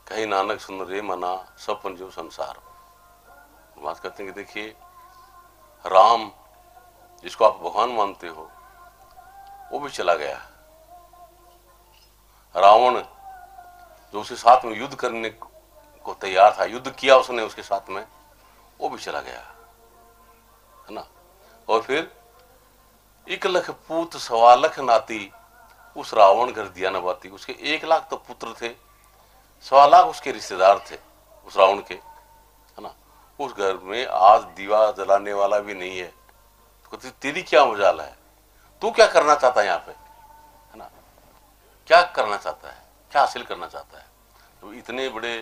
कहीं नानक सुन रे मना, सब पंजो संसार। महाराज कहते हैं कि देखिए, राम जिसको आप भगवान मानते हो वो भी चला गया, रावण जो उसके साथ में युद्ध करने को तैयार था, युद्ध किया उसने उसके साथ में, वो भी चला गया, है ना। और फिर 1 लख पूत 1.25 लाख नाती, उस रावण घर दिया नबाती। उसके 1 लाख तो पुत्र थे, 1.25 लाख उसके रिश्तेदार थे उस रावण के, है ना। उस घर में आज दीवा जलाने वाला भी नहीं है। तो तेरी क्या मजाल है, तू क्या करना चाहता है यहाँ पे, है ना, क्या करना चाहता है, क्या हासिल करना चाहता है। तो इतने बड़े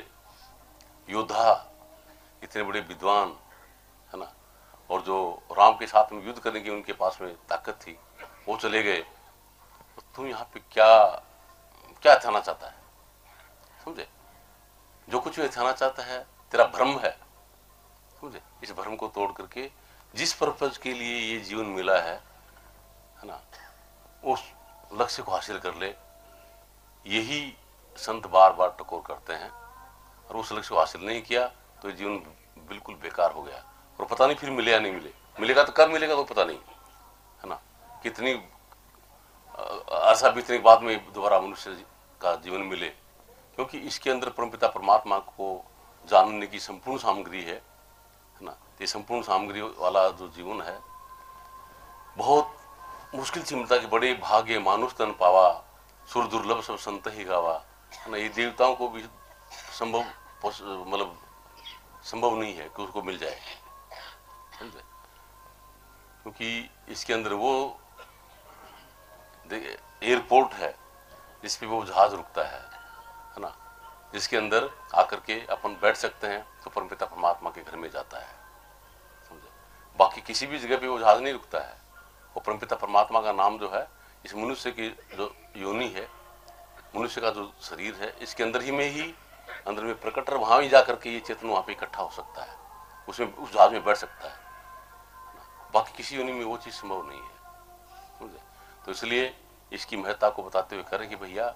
योद्धा, इतने बड़े विद्वान, है ना, और जो राम के साथ में युद्ध करने की उनके पास में ताकत थी, वो चले गए। तो तू यहाँ पे क्या क्या थाना चाहता है, समझे। जो कुछ भी थाना चाहता है तेरा भ्रम है, समझे। इस भ्रम को तोड़ करके जिस पर्पज के लिए ये जीवन मिला है ना, उस लक्ष्य को हासिल कर ले। यही संत बार बार टकोर करते हैं। और उस लक्ष्य को हासिल नहीं किया तो जीवन बिल्कुल बेकार हो गया, और पता नहीं फिर मिले या नहीं मिले। मिलेगा तो कब मिलेगा तो पता नहीं, है ना। कितनी अरसा बीतने के बाद में दोबारा मनुष्य का जीवन मिले, क्योंकि इसके अंदर परमपिता परमात्मा को जानने की संपूर्ण सामग्री है ना। ये संपूर्ण सामग्री वाला जो जीवन है, बहुत मुश्किल से मिलता कि बड़े भाग्य मानुष तन पावा, सुर दुर्लभ सब संत ही गावा, है ना। ये देवताओं को भी संभव मतलब संभव नहीं है कि उसको मिल जाए, समझे। क्योंकि इसके अंदर वो एयरपोर्ट है जिस पे वो जहाज रुकता है ना, जिसके अंदर आकर के अपन बैठ सकते हैं तो परमपिता परमात्मा के घर में जाता है, समझे। बाकी किसी भी जगह पे वो जहाज नहीं रुकता है। वो परमपिता परमात्मा का नाम जो है, इस मनुष्य की जो योनि है, मनुष्य का जो शरीर है, इसके अंदर ही में ही अंदर में प्रकट, वहां ही जाकर के ये चेतन वहां पे इकट्ठा हो सकता है, उसमें उस जहाज में बैठ सकता है। बाकी किसी योनि में वो चीज संभव नहीं है, समझे। तो इसलिए इसकी महत्ता को बताते हुए करें कि भैया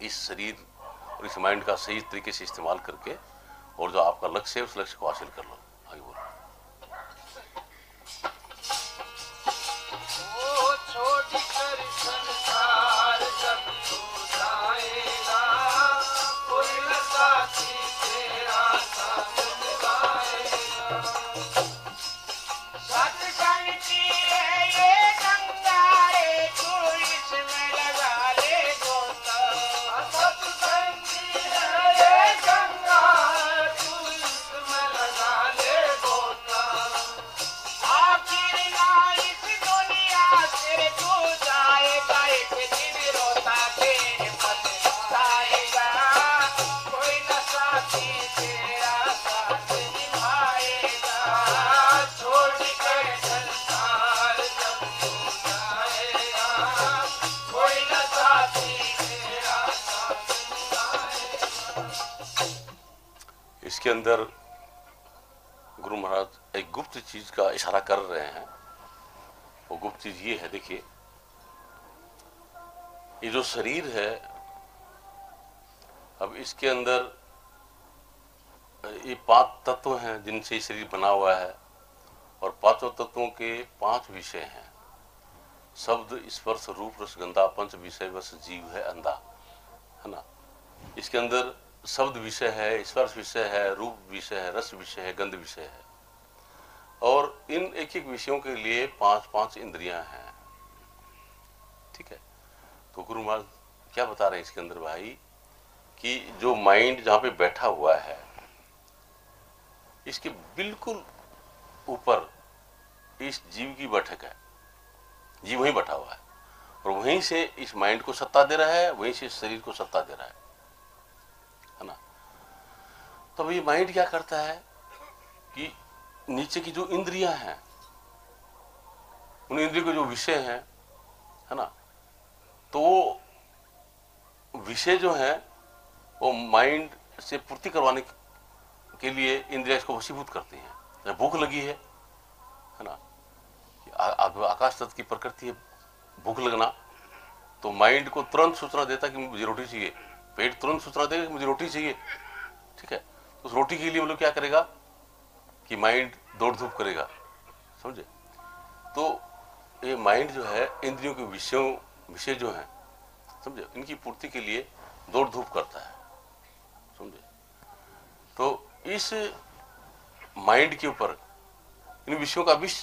इस शरीर और इस माइंड का सही तरीके से इस्तेमाल करके और जो आपका लक्ष्य है उस लक्ष्य को हासिल कर लो। आगे बोलो। वो छोड़कर संसार जब तू जाएगा, कोई न साथी तेरा साथ निभाएगा। सत्संग की है ये गंगा रे, तू इसमें लगा ले गोता। सत्संग की है ये गंगा, तू इसमें लगा ले गोता। इसके अंदर गुरु महाराज एक गुप्त चीज का इशारा कर रहे हैं। वो गुप्त चीज ये है, देखिए, ये जो शरीर है, अब इसके अंदर ये 5 तत्व हैं जिनसे ये शरीर बना हुआ है, और 5 तत्वों के 5 विषय हैं। शब्द, स्पर्श, रूप, रसगंधा, पंच विषय बस जीव है अंधा, है ना। इसके अंदर शब्द विषय है, स्पर्श विषय है, रूप विषय है, रस विषय है, गंध विषय है, और इन एक एक विषयों के लिए 5-5 इंद्रियां हैं। ठीक है। तो गुरु महाराज क्या बता रहे हैं इसके अंदर भाई, कि जो माइंड जहां पे बैठा हुआ है, इसके बिल्कुल ऊपर इस जीव की बैठक है। जीव वहीं बैठा हुआ है और वहीं से इस माइंड को सत्ता दे रहा है, वहीं से इस शरीर को सत्ता दे रहा है ना। तो ये माइंड क्या करता है कि नीचे की जो इंद्रियां हैं, उन इंद्रियों के जो विषय हैं, है ना, तो वो विषय जो है वो माइंड से पूर्ति करवाने के लिए इंद्रियां इसको वशीभूत करती हैं। भूख लगी है ना, आकाश तत्व की प्रकृति है भूख लगना, तो माइंड को तुरंत सूचना देता कि मुझे रोटी चाहिए, पेट तुरंत सूचना देगा कि मुझे रोटी चाहिए। ठीक है। तो उस रोटी के लिए मतलब क्या करेगा कि माइंड दौड़ धूप करेगा, समझे। तो ये माइंड जो है इंद्रियों के विषय जो है, समझे, इनकी पूर्ति के लिए दौड़ धूप करता है, समझे। तो इस माइंड के ऊपर इन विषयों का विष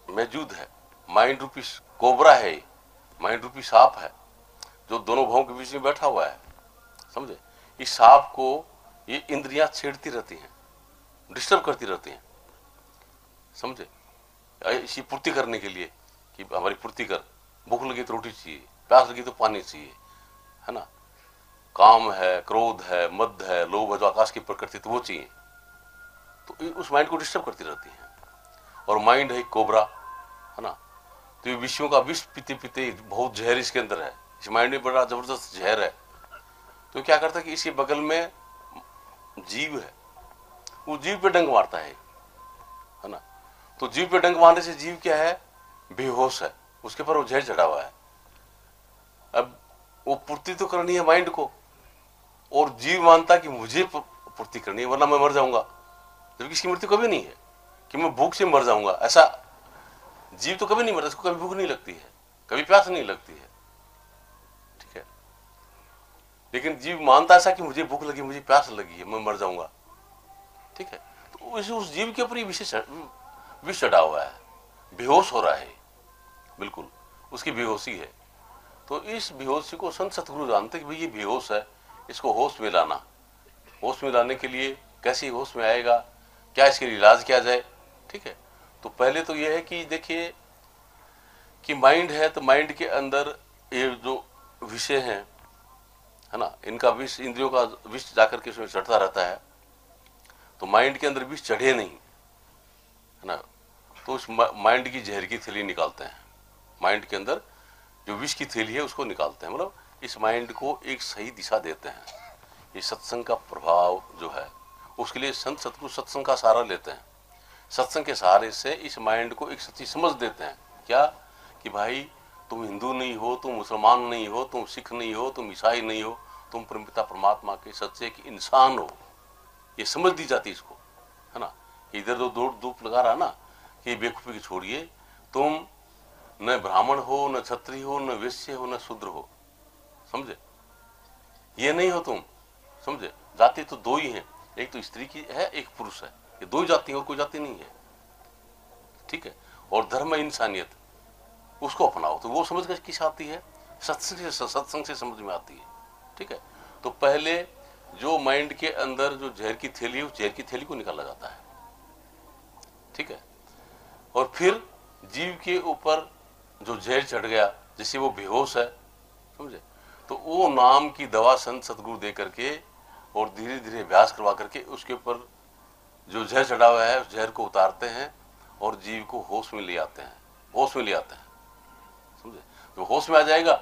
मौजूद है। माइंड रूपी कोबरा है, माइंड रूपी सांप है जो दोनों भावों के बीच में बैठा हुआ है, समझे। इस सांप को ये इंद्रियां छेड़ती रहती हैं, डिस्टर्ब करती रहती हैं, समझे, इसी पूर्ति करने के लिए कि हमारी पूर्ति कर, भूख लगी तो रोटी चाहिए, प्यास लगी तो पानी चाहिए, है ना। काम है, क्रोध है, मद है, लोभ है, जो आकाश की प्रकृति, तो वो चाहिए। तो उस माइंड को डिस्टर्ब करती रहती है। और माइंड है कोबरा, है ना। तो ये विषयों का विष पीते पीते बहुत जहर इसके अंदर है, इस माइंड में बड़ा जबरदस्त जहर है। तो क्या करता है कि इसके बगल में जीव है, वो जीव पे डंक मारता है ना। तो जीव पे डंक मारने से जीव क्या है, बेहोश है, उसके पर वो जहर चढ़ा हुआ है। अब वो पूर्ति तो करनी है माइंड को, और जीव मानता कि मुझे पूर्ति करनी है वरना मैं मर जाऊंगा, जबकि इसकी मृत्यु कभी नहीं है कि मैं भूख से मर जाऊंगा। ऐसा जीव तो कभी नहीं मरता, इसको कभी भूख नहीं लगती है, कभी प्यास नहीं लगती है। ठीक है। लेकिन जीव मानता ऐसा कि मुझे भूख लगी, मुझे प्यास लगी है, मैं मर जाऊंगा। ठीक है। तो उस जीव के ऊपर विष चढ़ा हुआ है, बेहोश हो रहा है, बिल्कुल उसकी बेहोशी है। तो इस बेहोशी को संत सतगुरु जानते कि भाई ये बेहोश है, इसको होश में लाना। होश में लाने के लिए कैसे होश में आएगा, क्या इसके लिए इलाज किया जाए। ठीक है। तो पहले तो यह है कि देखिए कि माइंड है, तो माइंड के अंदर ये जो विषय हैं, है ना, इनका विष, इंद्रियों का विष जाकर के उसमें चढ़ता रहता है। तो माइंड के अंदर विष चढ़े नहीं, है ना, तो उस माइंड की जहर की थैली निकालते हैं। माइंड के अंदर जो विष की थैली है उसको निकालते हैं, मतलब इस माइंड को एक सही दिशा देते हैं। ये सत्संग का प्रभाव जो है, उसके लिए संत सतगुरु सत्संग का सहारा लेते हैं। सत्संग के सहारे से इस माइंड को एक सच्ची समझ देते हैं, क्या कि भाई तुम हिंदू नहीं हो, तुम मुसलमान नहीं हो, तुम सिख नहीं हो, तुम ईसाई नहीं हो, तुम परमपिता परमात्मा के सच्चे के इंसान हो। ये समझ दी जाती इसको, है ना। इधर तो दौड़ धूप लगा रहा ना कि बेवकूफी की छोड़िए, तुम न ब्राह्मण हो, न क्षत्रिय हो, न वैश्य हो, न शूद्र हो, समझे, ये नहीं हो तुम, समझे। जाति तो दो ही हैं, एक तो स्त्री की है, एक पुरुष है, ये दो ही जाति है और कोई जाति नहीं है। ठीक है। और धर्म है इंसानियत, उसको अपनाओ। तो वो समझ किस आती है, सत्संग से समझ में आती है। ठीक है। तो पहले जो माइंड के अंदर जो जहर की थैली है, उस जहर की थैली को निकाला जाता है। ठीक है। और फिर जीव के ऊपर जो जहर चढ़ गया, जिससे वो बेहोश है, समझे, तो वो नाम की दवा संत सतगुरु दे करके और धीरे धीरे अभ्यास करवा करके उसके ऊपर जो जहर चढ़ा हुआ है उस जहर को उतारते हैं और जीव को होश में ले आते हैं, होश में ले आते हैं, समझे। जो होश में आ जाएगा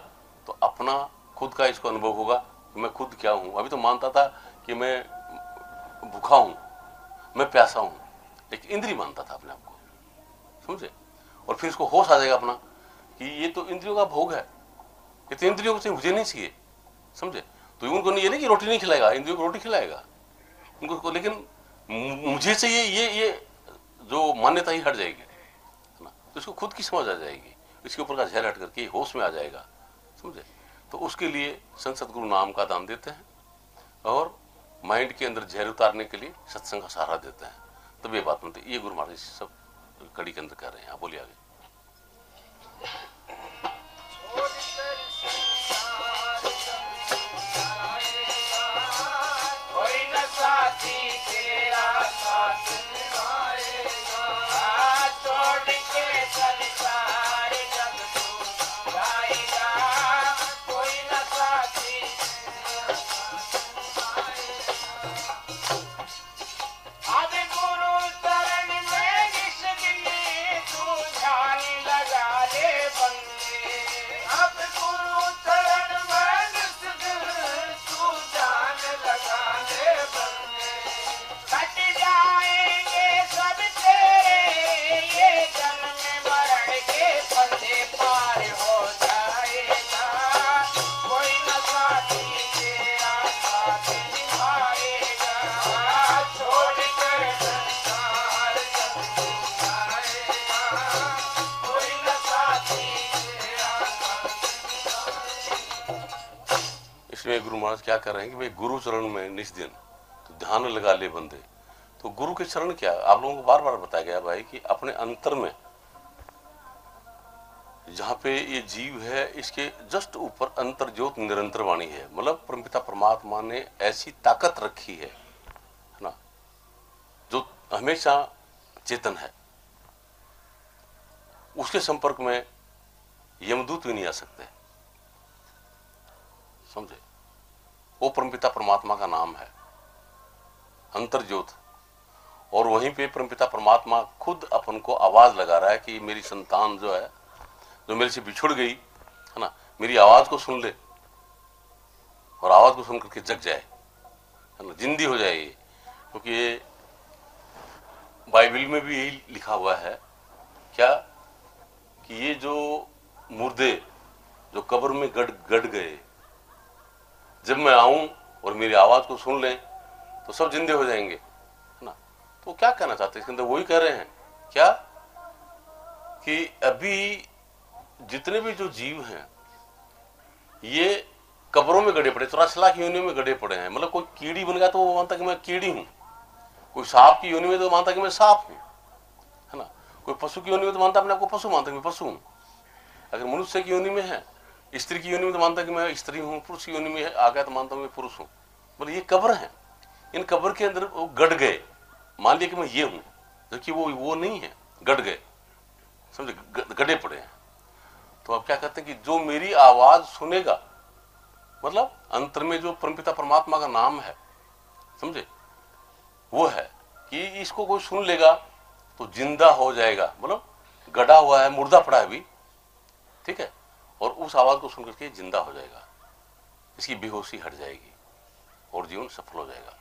तो अपना खुद का इसको अनुभव होगा कि मैं खुद क्या हूं। अभी तो मानता था कि मैं भूखा हूं, मैं प्यासा हूं, एक इंद्रिय मानता था अपने आप को, समझे। और फिर इसको होश आ जाएगा अपना कि ये तो इंद्रियों का भोग है, ये तो इंद्रियों को मुझे नहीं चाहिए, समझे। तो उनको ये नहीं कि रोटी नहीं खिलाएगा, इंद्रियों को रोटी खिलाएगा उनको, लेकिन मुझे चाहिए, ये जो मान्यता ही हट जाएगी, है ना। तो इसको खुद की समझ आ जाएगी, इसके ऊपर का जहर हट करके होश में आ जाएगा, समझे। तो उसके लिए संत सदगुरु नाम का दान देते हैं और माइंड के अंदर जहर उतारने के लिए सत्संग का सहारा देते हैं, तब ये बात बनती है। ये गुरु महाराज सब कड़ी के अंदर कर रहे हैं। आप बोलिए आगे। कोई न साथी तेरा साथ निभाएगा, छोड़ के संसार जब तू जाएगा, कोई न साथी तेरा साथ निभाएगा। अब गुरु चरण में इस दिन तू ध्यान लगा ले बंदे, अब गुरु चरण में इस दिन तू ध्यान लगा ले बंदे, कट जाएंगे सब तेरे ये जन्म मरण के फंदे, पार हो जाएगा, कोई न साथी तेरा साथ निभाएगा, छोड़ कर संसार जब तू जाएगा, कोई न साथी तेरा साथ निभाएगा। इसमें गुरु महाराज क्या कर रहे हैं कि भाई गुरु चरण में निस दिन तो ध्यान लगा ले बंदे। तो गुरु के चरण क्या, आप लोगों को बार बार बताया गया भाई कि अपने अंतर में जहां पे ये जीव है इसके जस्ट ऊपर अंतर ज्योत निरंतर वाणी है, मतलब परमपिता परमात्मा ने ऐसी ताकत रखी है ना, जो हमेशा चेतन है। उसके संपर्क में यमदूत भी नहीं आ सकते, समझे। वो परमपिता परमात्मा का नाम है अंतर ज्योत, और वहीं पे परमपिता परमात्मा खुद अपन को आवाज लगा रहा है कि मेरी संतान जो है, जो मेरे से बिछुड़ गई है ना, मेरी आवाज को सुन ले और आवाज को सुन करके जग जाए, है ना, जिंदी हो जाए। क्योंकि ये बाइबल में भी यही लिखा हुआ है क्या, कि ये जो मुर्दे जो कब्र में गड़ गए, जब मैं आऊं और मेरी आवाज को सुन लें तो सब जिंदे हो जाएंगे, है ना। तो क्या कहना चाहते हैं इसके अंदर, वही कह रहे हैं क्या कि अभी जितने भी जो जीव हैं ये कब्रों में गड़े पड़े, 84 लाख योनियों में गड़े पड़े हैं। मतलब कोई कीड़ी बन गया तो वो मानता कि मैं कीड़ी हूं, कोई सांप की योनि में तो मानता कि मैं सांप हूं, है ना। कोई पशु की योनि में तो मानता अपने आप को पशु, मानता कि मैं पशु हूं। अगर मनुष्य की योनि में है, स्त्री की योनि में तो मानता कि मैं स्त्री हूं, पुरुष की योनि में आ गया तो मानता हूं मैं पुरुष हूं। मतलब ये कब्र है, इन कब्र के अंदर वो गड़ गए, मान लिया कि मैं ये हूं, जबकि वो नहीं है, गड़ गए, समझे, गड़े पड़े हैं। तो अब क्या कहते हैं कि जो मेरी आवाज सुनेगा, मतलब अंतर में जो परमपिता परमात्मा का नाम है, समझे, वो है कि इसको कोई सुन लेगा तो जिंदा हो जाएगा। मतलब गड़ा हुआ है, मुर्दा पड़ा है अभी, ठीक है, और उस आवाज को सुन करके जिंदा हो जाएगा, इसकी बेहोशी हट जाएगी और जीवन सफल हो जाएगा।